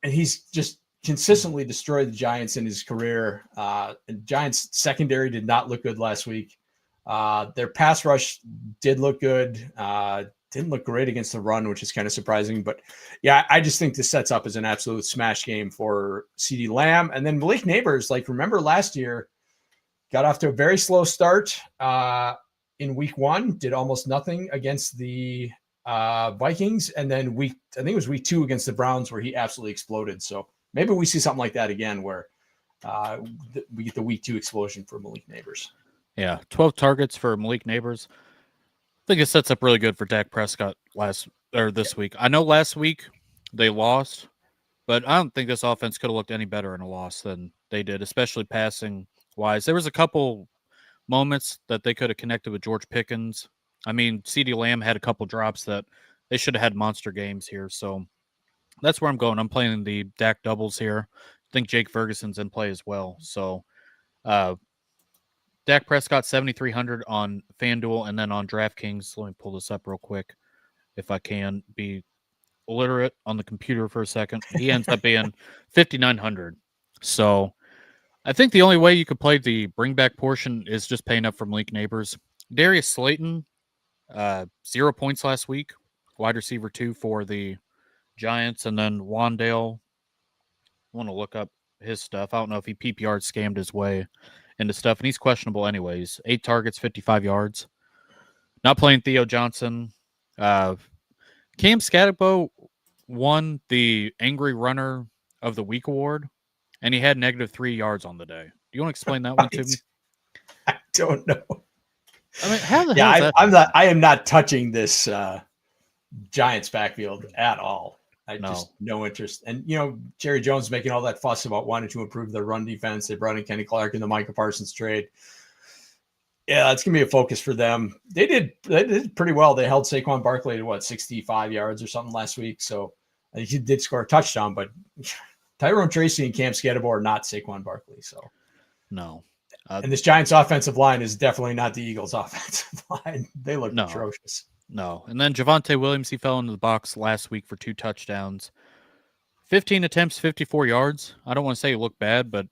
and he's just consistently destroyed the Giants in his career. And Giants secondary did not look good last week. Their pass rush did look good. Didn't look great against the run, which is kind of surprising. But yeah, I just think this sets up as an absolute smash game for CeeDee Lamb. And then Malik Neighbors, remember last year, got off to a very slow start in week 1, did almost nothing against the Vikings. And then I think it was week 2 against the Browns where he absolutely exploded. So maybe we see something like that again where we get the week 2 explosion for Malik Neighbors. Yeah, 12 targets for Malik Neighbors. I think it sets up really good for Dak Prescott this week. I know last week they lost, but I don't think this offense could have looked any better in a loss than they did, especially passing wise. There was a couple moments that they could have connected with George Pickens. I mean, CeeDee Lamb had a couple drops that they should have had monster games here. So that's where I'm going. I'm playing the Dak doubles here. I think Jake Ferguson's in play as well. So Dak Prescott 7,300 on FanDuel, and then on DraftKings. Let me pull this up real quick if I can be illiterate on the computer for a second. He ends up being 5,900. So I think the only way you could play the bring back portion is just paying up for Malik Neighbors. Darius Slayton, 0 points last week. Wide receiver 2 for the Giants, and then Wandale. I want to look up his stuff. I don't know if he PPR scammed his way into stuff, and he's questionable anyways. 8 targets, 55 yards. Not playing Theo Johnson. Cam Scatterbo won the Angry Runner of the Week award, and he had -3 yards on the day. Do you want to explain that one to me? I don't know. I mean, how the hell is that? I am not touching this Giants backfield at all. Just no interest. And, Jerry Jones making all that fuss about wanting to improve their run defense. They brought in Kenny Clark in the Micah Parsons trade. Yeah, it's going to be a focus for them. They did pretty well. They held Saquon Barkley to 65 yards or something last week. So I think he did score a touchdown, but Tyrone Tracy and Cam Scatterbo are not Saquon Barkley. So no. And this Giants offensive line is definitely not the Eagles offensive line. They look atrocious. No. And then Javonte Williams, he fell into the box last week for 2 touchdowns. 15 attempts, 54 yards. I don't want to say he looked bad, but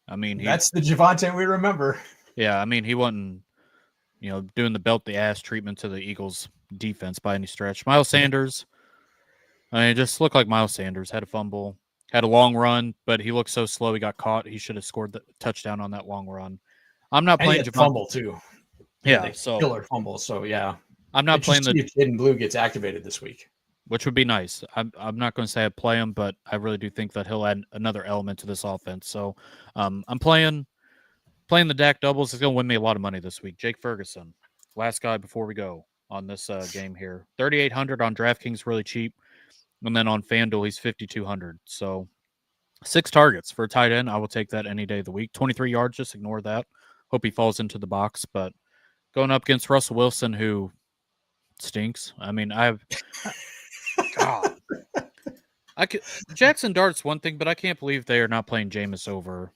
I mean, that's the Javonte we remember. Yeah, I mean, he wasn't, doing the belt the ass treatment to the Eagles defense by any stretch. Miles Sanders, I mean, it just looked like Miles Sanders had a fumble, had a long run, but he looked so slow he got caught. He should have scored the touchdown on that long run. I'm not And he playing had Javon. fumble too. Yeah, so killer fumble. So yeah, I'm not playing the kid in blue gets activated this week, which would be nice. I'm not going to say I play him, but I really do think that he'll add another element to this offense. So I'm playing the Dak doubles is going to win me a lot of money this week. Jake Ferguson, last guy before we go on this game here. 3,800 on DraftKings, really cheap, and then on FanDuel he's 5,200. So 6 targets for a tight end. I will take that any day of the week. 23 yards, just ignore that. Hope he falls into the box, but going up against Russell Wilson, who stinks. I mean, God. Jackson Dart's one thing, but I can't believe they are not playing Jameson over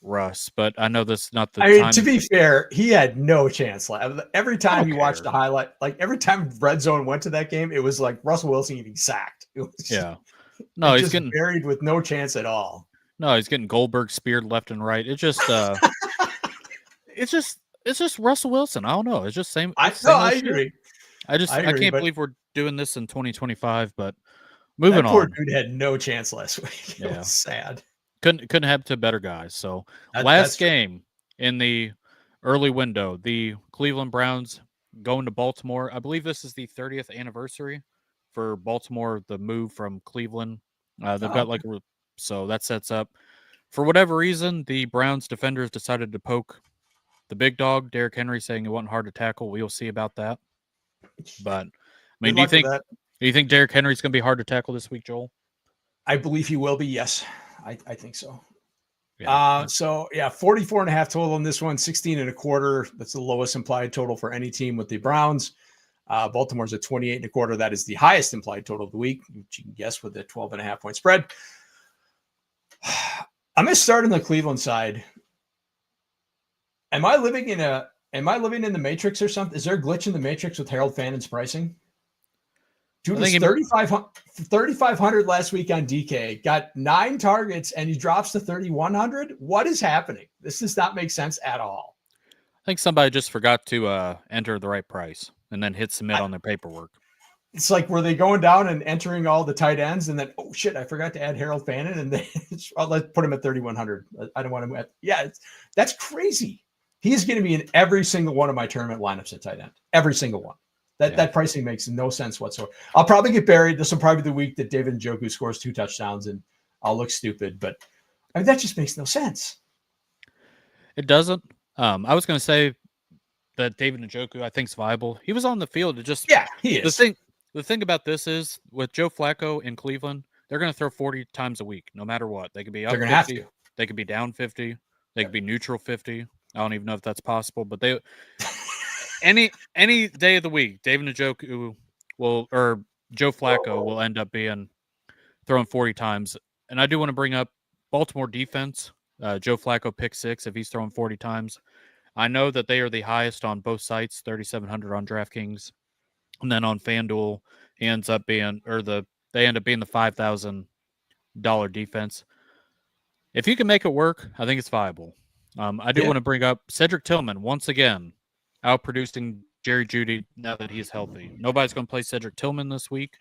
Russ. But I know this is not the time. To be fair, he had no chance. Every time you watched the highlight, like every time Red Zone went to that game, it was like Russell Wilson getting sacked. It was no, he's just getting buried with no chance at all. No, he's getting Goldberg speared left and right. It just it's just Russell Wilson. I don't know. It's just same. I agree. I can't believe we're doing this in 2025. But moving on. Poor dude had no chance last week. It was sad. Couldn't have to better guys. So last game in the early window, the Cleveland Browns going to Baltimore. I believe this is the 30th anniversary for Baltimore. The move from Cleveland. They've got so that sets up. For whatever reason, the Browns defenders decided to poke the big dog, Derrick Henry, saying it wasn't hard to tackle. We'll see about that. But I mean, do you think Derrick Henry's going to be hard to tackle this week, Joel? I believe he will be. Yes, I think so. Yeah. 44.5 total in this one, 16.25. That's the lowest implied total for any team with the Browns. Baltimore's at 28.25. That is the highest implied total of the week, which you can guess with a 12.5 point spread. I'm going to start on the Cleveland side. Am I living in the Matrix or something? Is there a glitch in the Matrix with Harold Fannon's pricing? Dude was 3,500 last week on DK, got 9 targets, and he drops to 3,100. What is happening? This does not make sense at all. I think somebody just forgot to enter the right price and then hit submit on their paperwork. It's like, were they going down and entering all the tight ends, and then, oh shit, I forgot to add Harold Fannin, and then let's put him at 3,100. I don't want him at, that's crazy. He's going to be in every single one of my tournament lineups at tight end. Every single one. That pricing makes no sense whatsoever. I'll probably get buried. This will probably be the week that David Njoku scores 2 touchdowns, and I'll look stupid. But I mean, that just makes no sense. It doesn't. I was going to say that David Njoku, I think, is viable. He was on the field. He is. The thing about this is, with Joe Flacco in Cleveland, they're going to throw 40 times a week, no matter what. They could be up 50. Have to. They could be down 50. They could be neutral 50. I don't even know if that's possible, but they any day of the week, David Njoku or Joe Flacco will end up being throwing 40 times. And I do want to bring up Baltimore defense. Joe Flacco pick 6 if he's throwing 40 times. I know that they are the highest on both sites, 3,700 on DraftKings. And then on FanDuel, they end up being the $5,000 defense. If you can make it work, I think it's viable. I do want to bring up Cedric Tillman once again, outproducing Jerry Jeudy now that he's healthy. Nobody's going to play Cedric Tillman this week.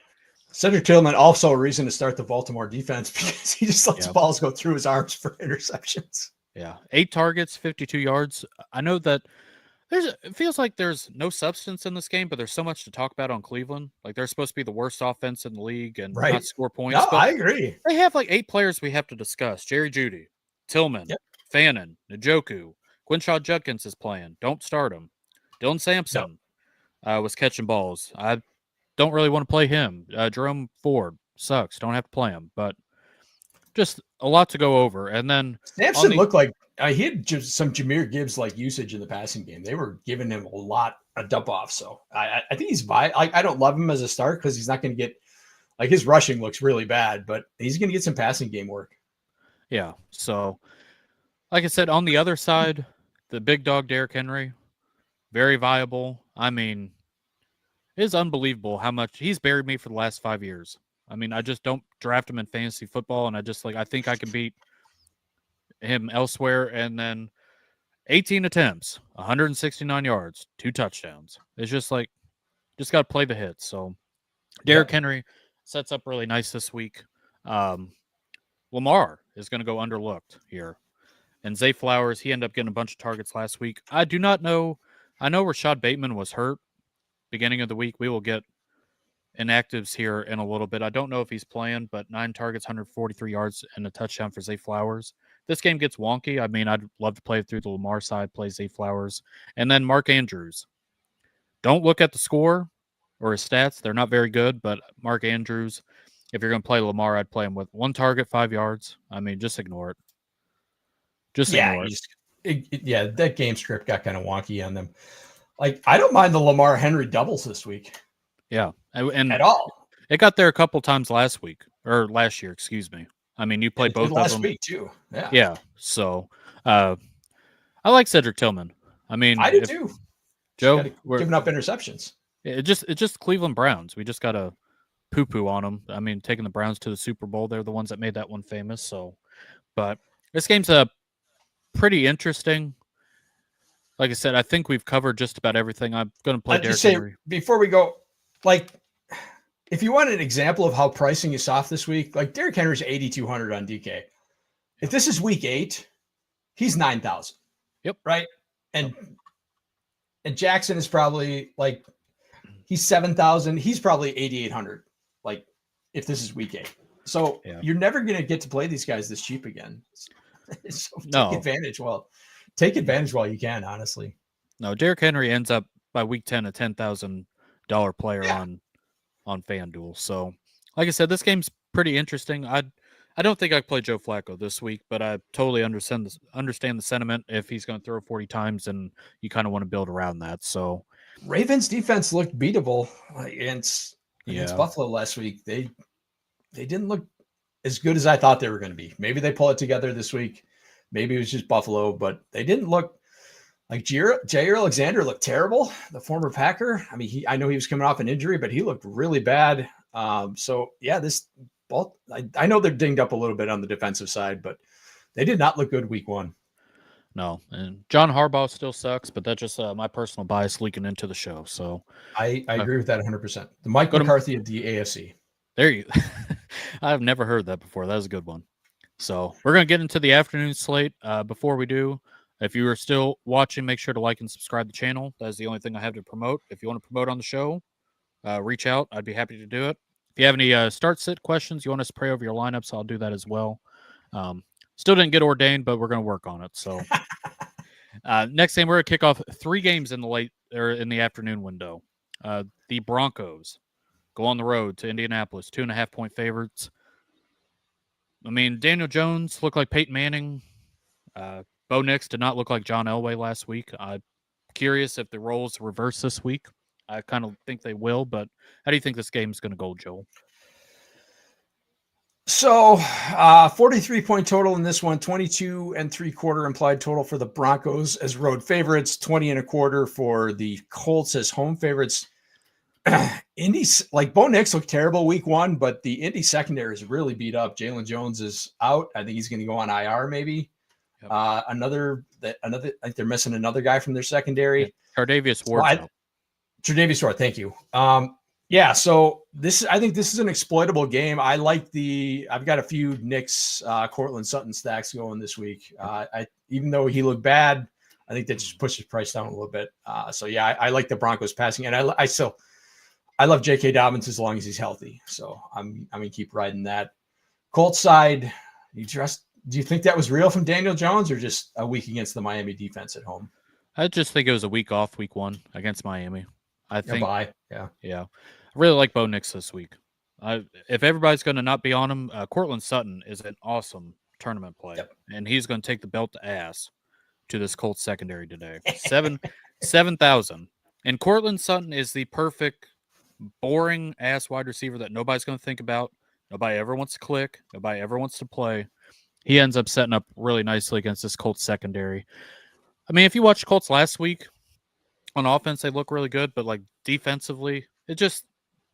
Cedric Tillman also a reason to start the Baltimore defense because he just lets balls go through his arms for interceptions. Yeah, 8 targets, 52 yards. I know that it feels like there's no substance in this game, but there's so much to talk about on Cleveland. Like, they're supposed to be the worst offense in the league and not score points. No, I agree. They have like 8 players we have to discuss. Jerry Jeudy, Tillman, Fannin, Njoku, Quinshaw Judkins is playing. Don't start him. Dylan Sampson was catching balls. I don't really want to play him. Jerome Ford sucks. Don't have to play him. But just a lot to go over. And then Sampson looked like he had just some Jahmyr Gibbs like usage in the passing game. They were giving him a dump off. So I think he's I don't love him as a start because he's not going to get like his rushing looks really bad, but he's going to get some passing game work. Yeah. So like I said, on the other side, the big dog Derrick Henry, very viable. I mean, it is unbelievable how much he's buried me for the last 5 years. I mean, I just don't draft him in fantasy football, and I think I can beat him elsewhere. And then 18 attempts, 169 yards, 2 touchdowns. It's just got to play the hits. So Derrick Henry sets up really nice this week. Lamar is going to go underlooked here. And Zay Flowers, he ended up getting a bunch of targets last week. I do not know. I know Rashad Bateman was hurt beginning of the week. We will get inactives here in a little bit. I don't know if he's playing, but 9 targets, 143 yards, and a touchdown for Zay Flowers. This game gets wonky. I mean, I'd love to play it through the Lamar side, play Zay Flowers. And then Mark Andrews. Don't look at the score or his stats. They're not very good, but Mark Andrews, if you're going to play Lamar, I'd play him with 1 target, 5 yards. I mean, just ignore it. Just ignore it. Yeah, that game script got kind of wonky on them. Like, I don't mind the Lamar Henry doubles this week. Yeah. And at all. It got there a couple times last year, excuse me. I mean, you played both of them. Last week, too. Yeah. Yeah. So, I like Cedric Tillman. I mean, I do too. Joe, we're giving up interceptions. It's just Cleveland Browns. We just got to poo-poo on them. I mean, taking the Browns to the Super Bowl, they're the ones that made that one famous. So, but this game's pretty interesting. Like I said, I think we've covered just about everything. I'm going to play Derrick Henry. Before we go, like, if you want an example of how pricing is soft this week, like Derrick Henry's 8,200 on DK. If this is week 8, he's 9,000. Yep. Right. And Jackson is probably like, he's 7,000. He's probably 8,800. Like, if this is week 8. So you're never going to get to play these guys this cheap again. So take advantage while you can, honestly. No, Derrick Henry ends up by week 10 a $10,000 player on FanDuel. So, like I said, this game's pretty interesting. I don't think I play Joe Flacco this week, but I totally understand the sentiment if he's going to throw 40 times and you kind of want to build around that. So, Ravens defense looked beatable against Buffalo last week. They didn't look as good as I thought they were going to be. Maybe they pull it together this week. Maybe it was just Buffalo, but they didn't look like Jair Alexander looked terrible. The former Packer. I mean, I know he was coming off an injury, but he looked really bad. So yeah, I know they're dinged up a little bit on the defensive side, but they did not look good week 1. No, and John Harbaugh still sucks, but that's just my personal bias leaking into the show. So I agree with that 100%. The Mike McCarthy of the AFC. There you. I've never heard that before. That was a good one. So we're going to get into the afternoon slate. Before we do, if you are still watching, make sure to like and subscribe to the channel. That is the only thing I have to promote. If you want to promote on the show, reach out. I'd be happy to do it. If you have any start-sit questions, you want us to pray over your lineups, I'll do that as well. Still didn't get ordained, but we're going to work on it. So next game, we're going to kick off 3 games in the afternoon window. The Broncos go on the road to Indianapolis, 2.5-point favorites. I mean, Daniel Jones looked like Peyton Manning. Bo Nix did not look like John Elway last week. I'm curious if the roles reverse this week. I kind of think they will, but how do you think this game is going to go, Joel? So 43-point total in this one, 22.75 implied total for the Broncos as road favorites, 20.25 for the Colts as home favorites. Indy's like Bo Nix looked terrible week 1, but the Indy secondary is really beat up. Jalen Jones is out. I think he's going to go on IR maybe. Yep. Another, like they're missing another guy from their secondary. Tre'Davious Ward. Tre'Davious Ward, thank you. Yeah, so I think this is an exploitable game. I've got a few Knicks, Cortland Sutton stacks going this week. Even though he looked bad, I think that just pushes price down a little bit. So yeah, I like the Broncos passing, and I love J.K. Dobbins as long as he's healthy. So I'm gonna keep riding that. Colts side, do you think that was real from Daniel Jones or just a week against the Miami defense at home? I just think it was a week off, week 1 against Miami. I think. Yeah. I really like Bo Nix this week. If everybody's going to not be on him, Cortland Sutton is an awesome tournament play, and he's going to take the belt to ass to this Colts secondary today. 7,000. And Cortland Sutton is the perfect boring ass wide receiver that nobody's going to think about. Nobody ever wants to click. Nobody ever wants to play. He ends up setting up really nicely against this Colts secondary. I mean, if you watched Colts last week, on offense, they look really good, but like defensively,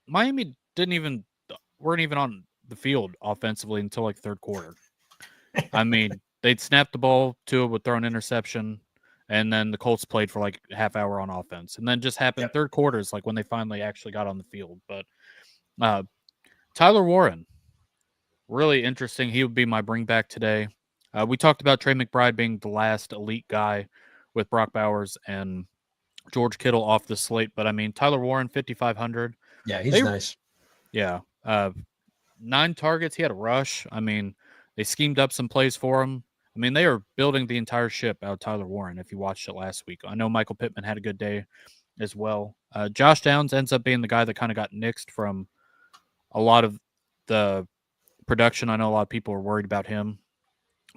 Miami weren't even on the field offensively until like third quarter. I mean, they'd snapped the ball to it with throw an interception, and then the Colts played for like a half hour on offense. And then just happened third quarters, like when they finally actually got on the field. But Tyler Warren, really interesting. He would be my bring back today. We talked about Trey McBride being the last elite guy with Brock Bowers and George Kittle off the slate, but I mean Tyler Warren 5,500. Yeah, he's nice. Yeah, 9 targets. He had a rush. I mean, they schemed up some plays for him. I mean, they are building the entire ship out of Tyler Warren. If you watched it last week, I know Michael Pittman had a good day as well. Josh Downs ends up being the guy that kind of got nixed from a lot of the production. I know a lot of people are worried about him,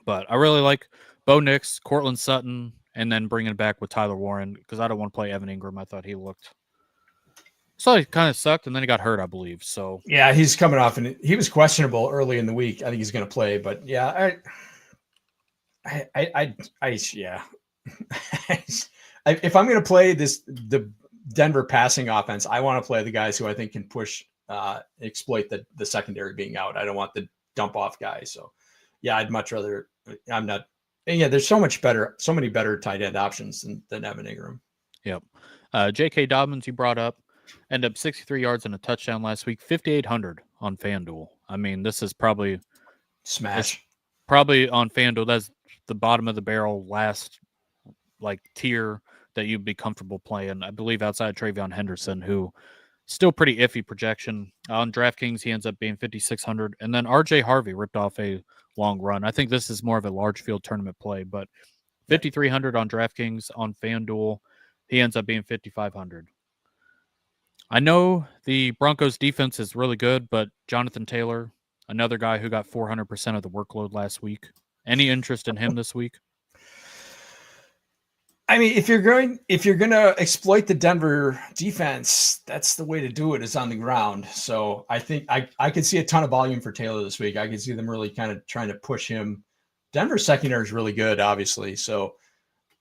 but I really like Bo Nix, Cortland Sutton, and then bringing it back with Tyler Warren because I don't want to play Evan Ingram. I thought he kind of sucked, and then he got hurt, I believe. So yeah, he's coming off, and he was questionable early in the week. I think he's going to play, but yeah, yeah. If I'm going to play the Denver passing offense, I want to play the guys who I think can push, exploit the secondary being out. I don't want the dump off guys. So yeah, I'd much rather. I'm not. Yeah, there's so many better tight end options than Evan Ingram. Yep. J.K. Dobbins, you brought up, ended up 63 yards and a touchdown last week, 5,800 on FanDuel. I mean, this is probably smash. Probably on FanDuel, that's the bottom of the barrel last tier that you'd be comfortable playing. I believe outside Travion Henderson, who still pretty iffy projection. On DraftKings, he ends up being 5,600. And then RJ Harvey ripped off a long run. I think this is more of a large field tournament play, but 5,300 on DraftKings. On FanDuel, he ends up being 5,500. I know the Broncos defense is really good, but Jonathan Taylor, another guy who got 400% of the workload last week. Any interest in him this week? I mean, if you're going to exploit the Denver defense, that's the way to do it, is on the ground. So I think I could see a ton of volume for Taylor this week. I could see them really kind of trying to push him. Denver's secondary is really good, obviously. So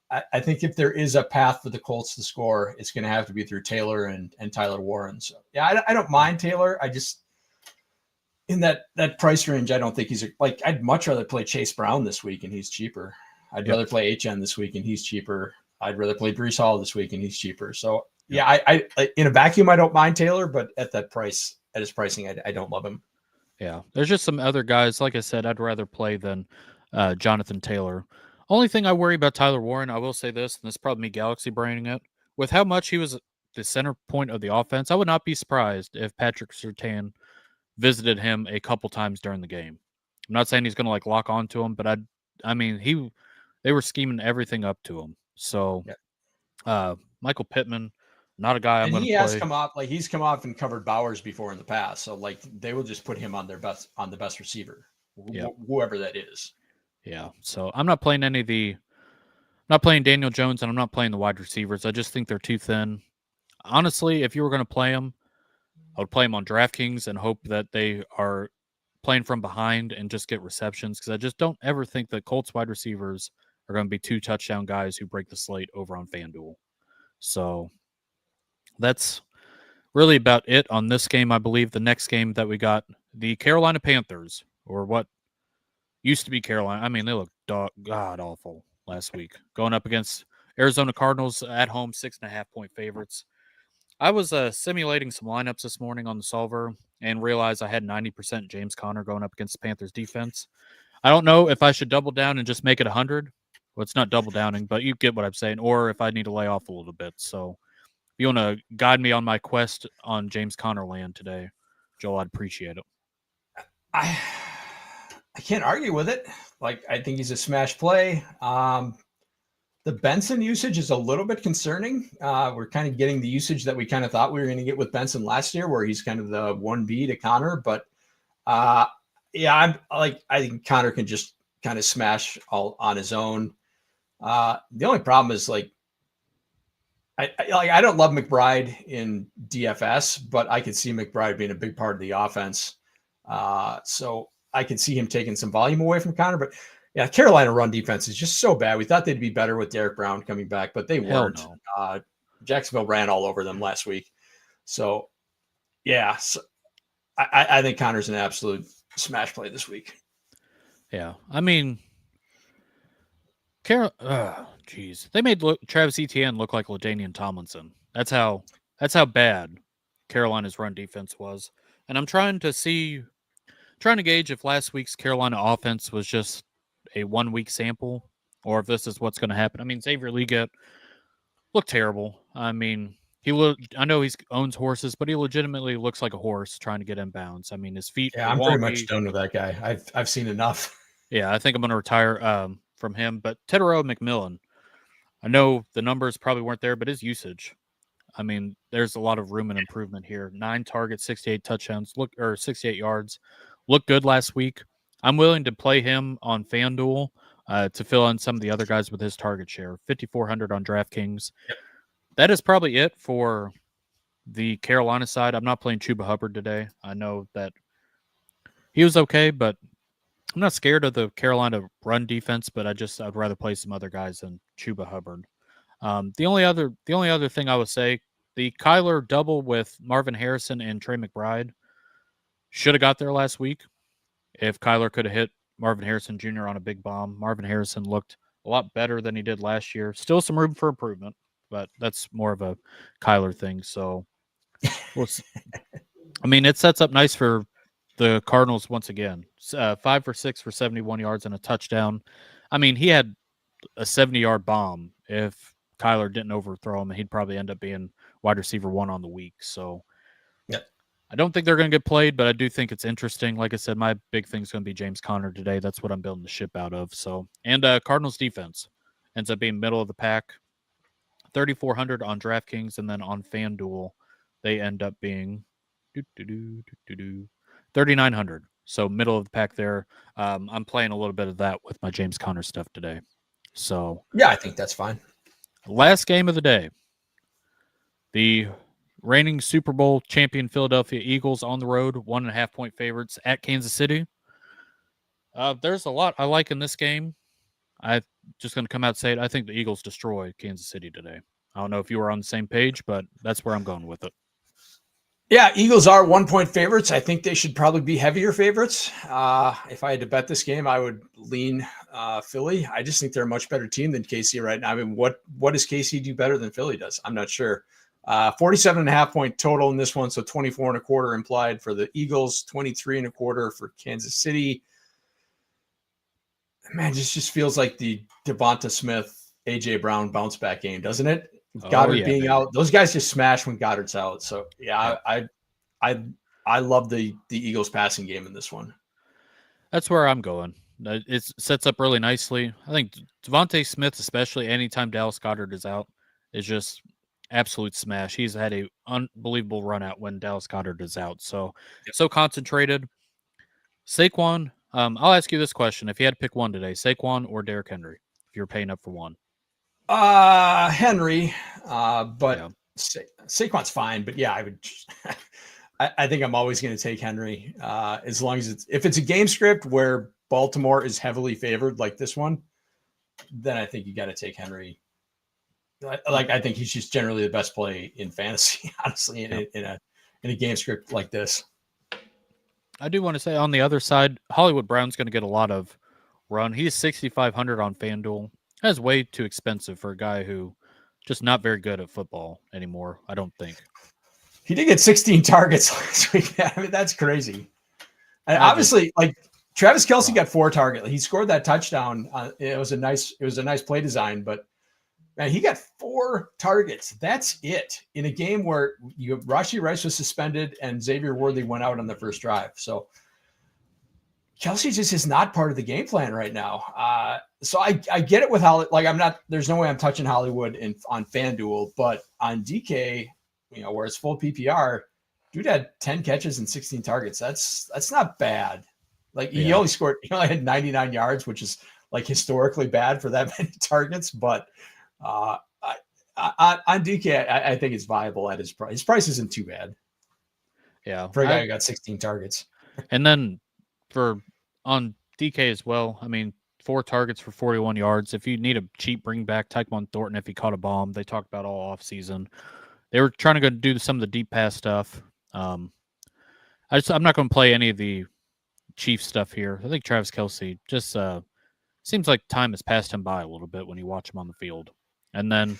I think if there is a path for the Colts to score, it's going to have to be through Taylor and Tyler Warren. So yeah, I don't mind Taylor. I just, in that price range, I don't think he's I'd much rather play Chase Brown this week and he's cheaper. I'd rather play HN this week and he's cheaper. I'd rather play Breece Hall this week and he's cheaper. So yeah, I in a vacuum, I don't mind Taylor, but at that price, at his pricing, I don't love him. Yeah, there's just some other guys. Like I said, I'd rather play than Jonathan Taylor. Only thing I worry about Tyler Warren, I will say this, and this is probably me galaxy braining it, with how much he was the center point of the offense, I would not be surprised if Patrick Surtain visited him a couple times during the game. I'm not saying he's going to lock onto him, but I mean, they were scheming everything up to him. So, Michael Pittman, not a guy I'm going to play. He has come off he's come off and covered Bowers before in the past. So they will just put him on the best receiver, whoever that is. Yeah. So I'm not playing not playing Daniel Jones, and I'm not playing the wide receivers. I just think they're too thin. Honestly, if you were going to play them, I would play them on DraftKings and hope that they are playing from behind and just get receptions, because I just don't ever think that Colts wide receivers are going to be 2 touchdown guys who break the slate over on FanDuel. So that's really about it on this game. I believe the next game that we got, the Carolina Panthers, or what used to be Carolina. I mean, they look god awful last week, going up against Arizona Cardinals at home, 6.5-point favorites. I was simulating some lineups this morning on the solver and realized I had 90% James Conner going up against the Panthers defense. I don't know if I should double down and just make it 100. Well, it's not double downing, but you get what I'm saying, or if I need to lay off a little bit. So if you want to guide me on my quest on James Conner land today, Joel, I'd appreciate it. I can't argue with it. I think he's a smash play. The Benson usage is a little bit concerning. We're kind of getting the usage that we kind of thought we were going to get with Benson last year, where he's kind of the 1B to Conner. But I think Conner can just kind of smash all on his own. The only problem is I don't love McBride in DFS, but I could see McBride being a big part of the offense. So I could see him taking some volume away from Conner. But yeah, Carolina run defense is just so bad. We thought they'd be better with Derek Brown coming back, but they weren't. No. Jacksonville ran all over them last week. So yeah, I think Conner's an absolute smash play this week. Yeah, I mean, they made Travis Etienne look like LaDainian Tomlinson. That's how bad Carolina's run defense was. And I'm trying to gauge if last week's Carolina offense was just a 1 week sample or if this is what's going to happen. I mean, Xavier Leggett looked terrible. I mean, I know he owns horses, but he legitimately looks like a horse trying to get inbounds. I mean, his feet Yeah, are I'm pretty much wonky. done with that guy. I've seen enough. Yeah, I think I'm going to retire from him. But Tedero McMillan, I know the numbers probably weren't there, but his usage, I mean, there's a lot of room and improvement here. 9 targets, 68 touchdowns, 68 yards. Looked good last week. I'm willing to play him on FanDuel to fill in some of the other guys with his target share. 5,400 on DraftKings. Yep. That is probably it for the Carolina side. I'm not playing Chuba Hubbard today. I know that he was okay, but I'm not scared of the Carolina run defense, but I'd rather play some other guys than Chuba Hubbard. The only other thing I would say, the Kyler double with Marvin Harrison and Trey McBride should have got there last week. If Kyler could have hit Marvin Harrison Jr. on a big bomb, Marvin Harrison looked a lot better than he did last year. Still some room for improvement, but that's more of a Kyler thing. So, I mean, it sets up nice for the Cardinals once again. 5 for 6 for 71 yards and a touchdown. I mean, he had a 70-yard bomb. If Kyler didn't overthrow him, he'd probably end up being wide receiver 1 on the week. So, yeah, I don't think they're going to get played, but I do think it's interesting. Like I said, my big thing is going to be James Conner today. That's what I'm building the ship out of. So, and Cardinals defense ends up being middle of the pack, 3,400 on DraftKings, and then on FanDuel, they end up being 3,900. So middle of the pack there. I'm playing a little bit of that with my James Conner stuff today. So yeah, I think that's fine. Last game of the day, the reigning Super Bowl champion Philadelphia Eagles on the road, 1.5 point favorites at Kansas City. There's a lot I like in this game. I'm just going to come out and say it. I think the Eagles destroy Kansas City today. I don't know if you were on the same page, but that's where I'm going with it. Yeah, Eagles are 1 point favorites. I think they should probably be heavier favorites. If I had to bet this game, I would lean Philly. I just think they're a much better team than KC right now. I mean, what does KC do better than Philly does? I'm not sure. 47.5 point total in this one, so 24.25 implied for the Eagles, 23.25 for Kansas City. Man, this just feels like the Devonta Smith, AJ Brown bounce back game, doesn't it? Goddard being out, those guys just smash when Goddard's out. So yeah, I love the Eagles passing game in this one. That's where I'm going. It sets up really nicely. I think Devonta Smith, especially anytime Dallas Goedert is out, is just absolute smash. He's had a unbelievable run out when Dallas Goedert is out. So so concentrated. Saquon, I'll ask you this question: if you had to pick one today, Saquon or Derrick Henry, if you're paying up for one. Henry, but Saquon's fine. But yeah, I would. I think I'm always going to take Henry as long as if it's a game script where Baltimore is heavily favored like this one, then I think you got to take Henry. Like I think he's just generally the best play in fantasy, honestly, in a game script like this. I do want to say on the other side, Hollywood Brown's going to get a lot of run. He's 6,500 on FanDuel. That's way too expensive for a guy who just not very good at football anymore, I don't think. He did get 16 targets last week. I mean, that's crazy. And obviously, like Travis Kelce got 4 targets. He scored that touchdown. It was a nice play design, but man, he got 4 targets. That's it in a game where Rashee Rice was suspended and Xavier Worthy went out on the first drive. So Kelce just is not part of the game plan right now. So I get it with Hollywood. Like there's no way I'm touching Hollywood on FanDuel, but on DK, where it's full PPR, dude had 10 catches and 16 targets. That's not bad. Like he only had 99 yards, which is like historically bad for that many targets. But on DK, I think it's viable at his price. His price isn't too bad. Yeah. For a guy who got 16 targets. And then on DK as well, I mean, 4 targets for 41 yards. If you need a cheap bring back, Tyquan Thornton, if he caught a bomb, they talked about all offseason. They were trying to go do some of the deep pass stuff. I'm not going to play any of the Chiefs stuff here. I think Travis Kelce just seems like time has passed him by a little bit when you watch him on the field. And then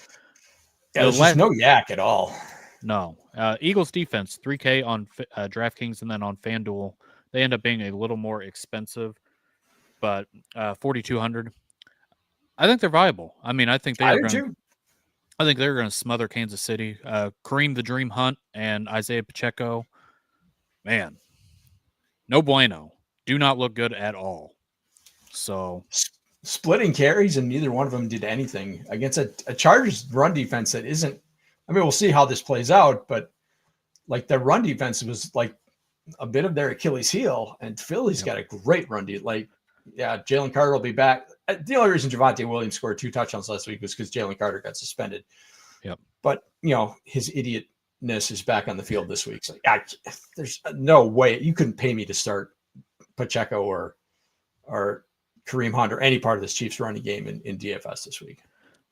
there's just no yak at all. No. Eagles defense, 3K on DraftKings and then on FanDuel. They end up being a little more expensive. but 4,200. I think they're viable. I mean, I think they I are do going. too. I think they're going to smother Kansas City. Kareem the Dream Hunt and Isaiah Pacheco. Man, no bueno. Do not look good at all. So Splitting carries, and neither one of them did anything against a Chargers run defense that isn't. I mean, we'll see how this plays out, but like their run defense was like a bit of their Achilles heel, and Philly's got a great run defense. Like, yeah, Jalen Carter will be back. The only reason Javonte Williams scored 2 touchdowns last week was because Jalen Carter got suspended. Yep. But his idiotness is back on the field this week. So there's no way you couldn't pay me to start Pacheco or Kareem Hunt or any part of this Chiefs running game in DFS this week.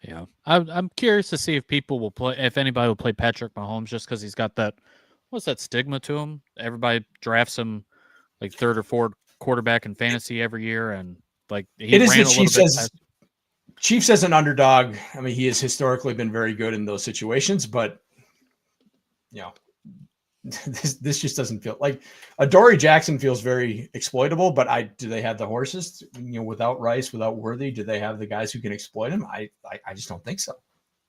Yeah, I'm curious to see if people will play, if anybody will play Patrick Mahomes, just because he's got that, what's that stigma to him? Everybody drafts him like 3rd or 4th quarterback in fantasy every year, and like it is the Chiefs as an underdog. I mean, he has historically been very good in those situations, but this just doesn't feel like Adoree Jackson feels very exploitable, but do they have the horses, without Rice, without Worthy, do they have the guys who can exploit him? I just don't think so.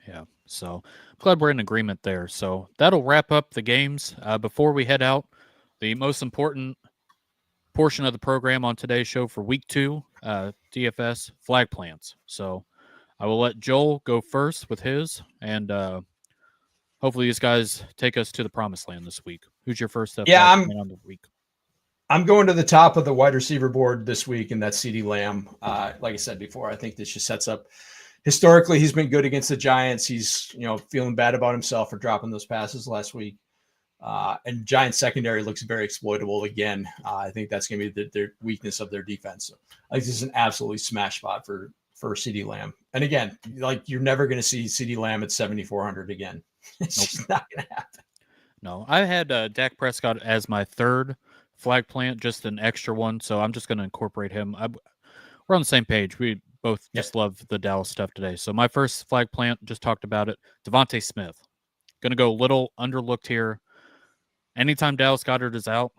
Yeah. So I'm glad we're in agreement there. So that'll wrap up the games. Before we head out, the most important portion of the program on today's show for week 2, DFS flag plants. So I will let Joel go first with his, and hopefully these guys take us to the promised land this week. Who's your first flag plant on the week? I'm going to the top of the wide receiver board this week, and that's CeeDee Lamb. Like I said before, I think this just sets up. Historically, he's been good against the Giants. He's feeling bad about himself for dropping those passes last week. And Giants secondary looks very exploitable again. I think that's going to be their weakness of their defense. So I think this is an absolutely smash spot for CeeDee Lamb. And again, like you're never going to see CeeDee Lamb at 7,400 again. It's just not going to happen. No, I had Dak Prescott as my 3rd flag plant, just an extra one. So I'm just going to incorporate him. We're on the same page. We both just love the Dallas stuff today. So my first flag plant, just talked about it, Devontae Smith. Going to go a little underlooked here. Anytime Dallas Goedert is out,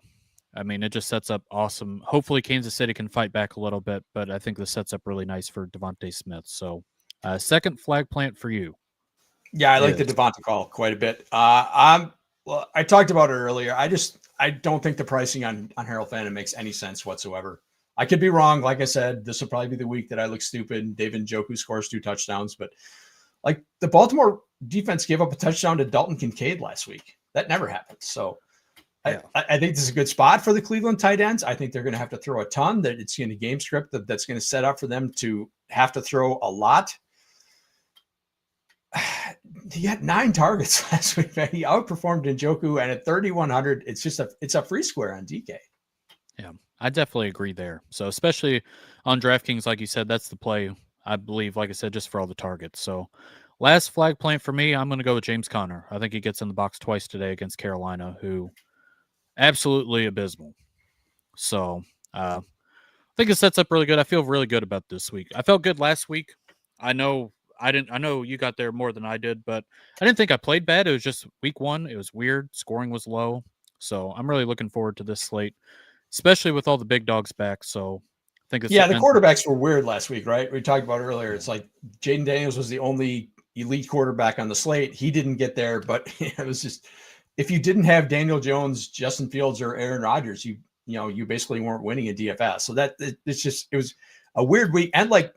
I mean, it just sets up awesome. Hopefully Kansas City can fight back a little bit, but I think this sets up really nice for Devontae Smith. So second flag plant for you. Yeah, I like the Devonta call quite a bit. I talked about it earlier. I don't think the pricing on Harold Phantom makes any sense whatsoever. I could be wrong. Like I said, this will probably be the week that I look stupid. David Njoku scores 2 touchdowns, but like the Baltimore defense gave up a touchdown to Dalton Kincaid last week. That never happened. So I think this is a good spot for the Cleveland tight ends. I think they're going to have to throw a ton. That it's in the game script that's going to set up for them to have to throw a lot. He got 9 targets last week, man. He outperformed Njoku, and at 3,100, it's a free square on DK. Yeah, I definitely agree there. So especially on DraftKings, like you said, that's the play, I believe, like I said, just for all the targets. So last flag plant for me, I'm going to go with James Conner. I think he gets in the box twice today against Carolina, who absolutely abysmal. So I think it sets up really good. I feel really good about this week. I felt good last week. I know you got there more than I did, but I didn't think I played bad. It was just week 1. It was weird. Scoring was low. So I'm really looking forward to this slate, especially with all the big dogs back. So I think it's the quarterbacks were weird last week, right? We talked about earlier. It's like Jaden Daniels was the only elite quarterback on the slate. He didn't get there, but it was just, if you didn't have Daniel Jones, Justin Fields, or Aaron Rodgers, you basically weren't winning in DFS. So it was a weird week. And like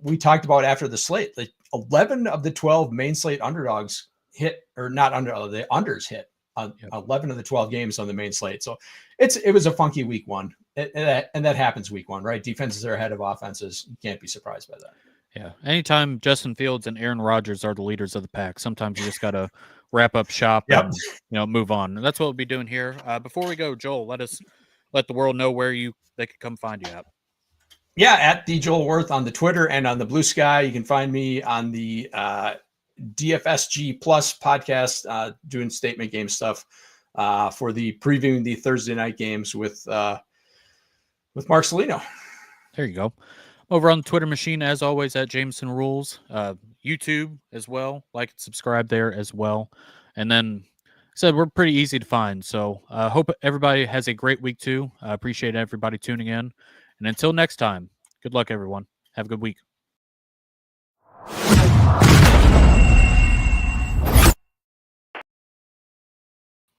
we talked about after the slate, like 11 of the 12 main slate underdogs hit, or not the unders hit on 11 of the 12 games on the main slate. So it was a funky week 1, and that happens week 1, right? Defenses are ahead of offenses. You can't be surprised by that. Yeah. Anytime Justin Fields and Aaron Rodgers are the leaders of the pack, sometimes you just got to wrap up shop and move on. And that's what we'll be doing here. Before we go, Joel, let the world know where they can come find you at. Yeah, at the Joel Wirth on the Twitter and on the Bluesky. You can find me on the DFSG Plus podcast, doing statement game stuff for the previewing the Thursday night games with Mark Salino. There you go. Over on the Twitter machine, as always, at Jameson Rules. YouTube as well. Like and subscribe there as well. And then we're pretty easy to find. So hope everybody has a great week too. I appreciate everybody tuning in. And until next time, Good luck, everyone. Have a good week.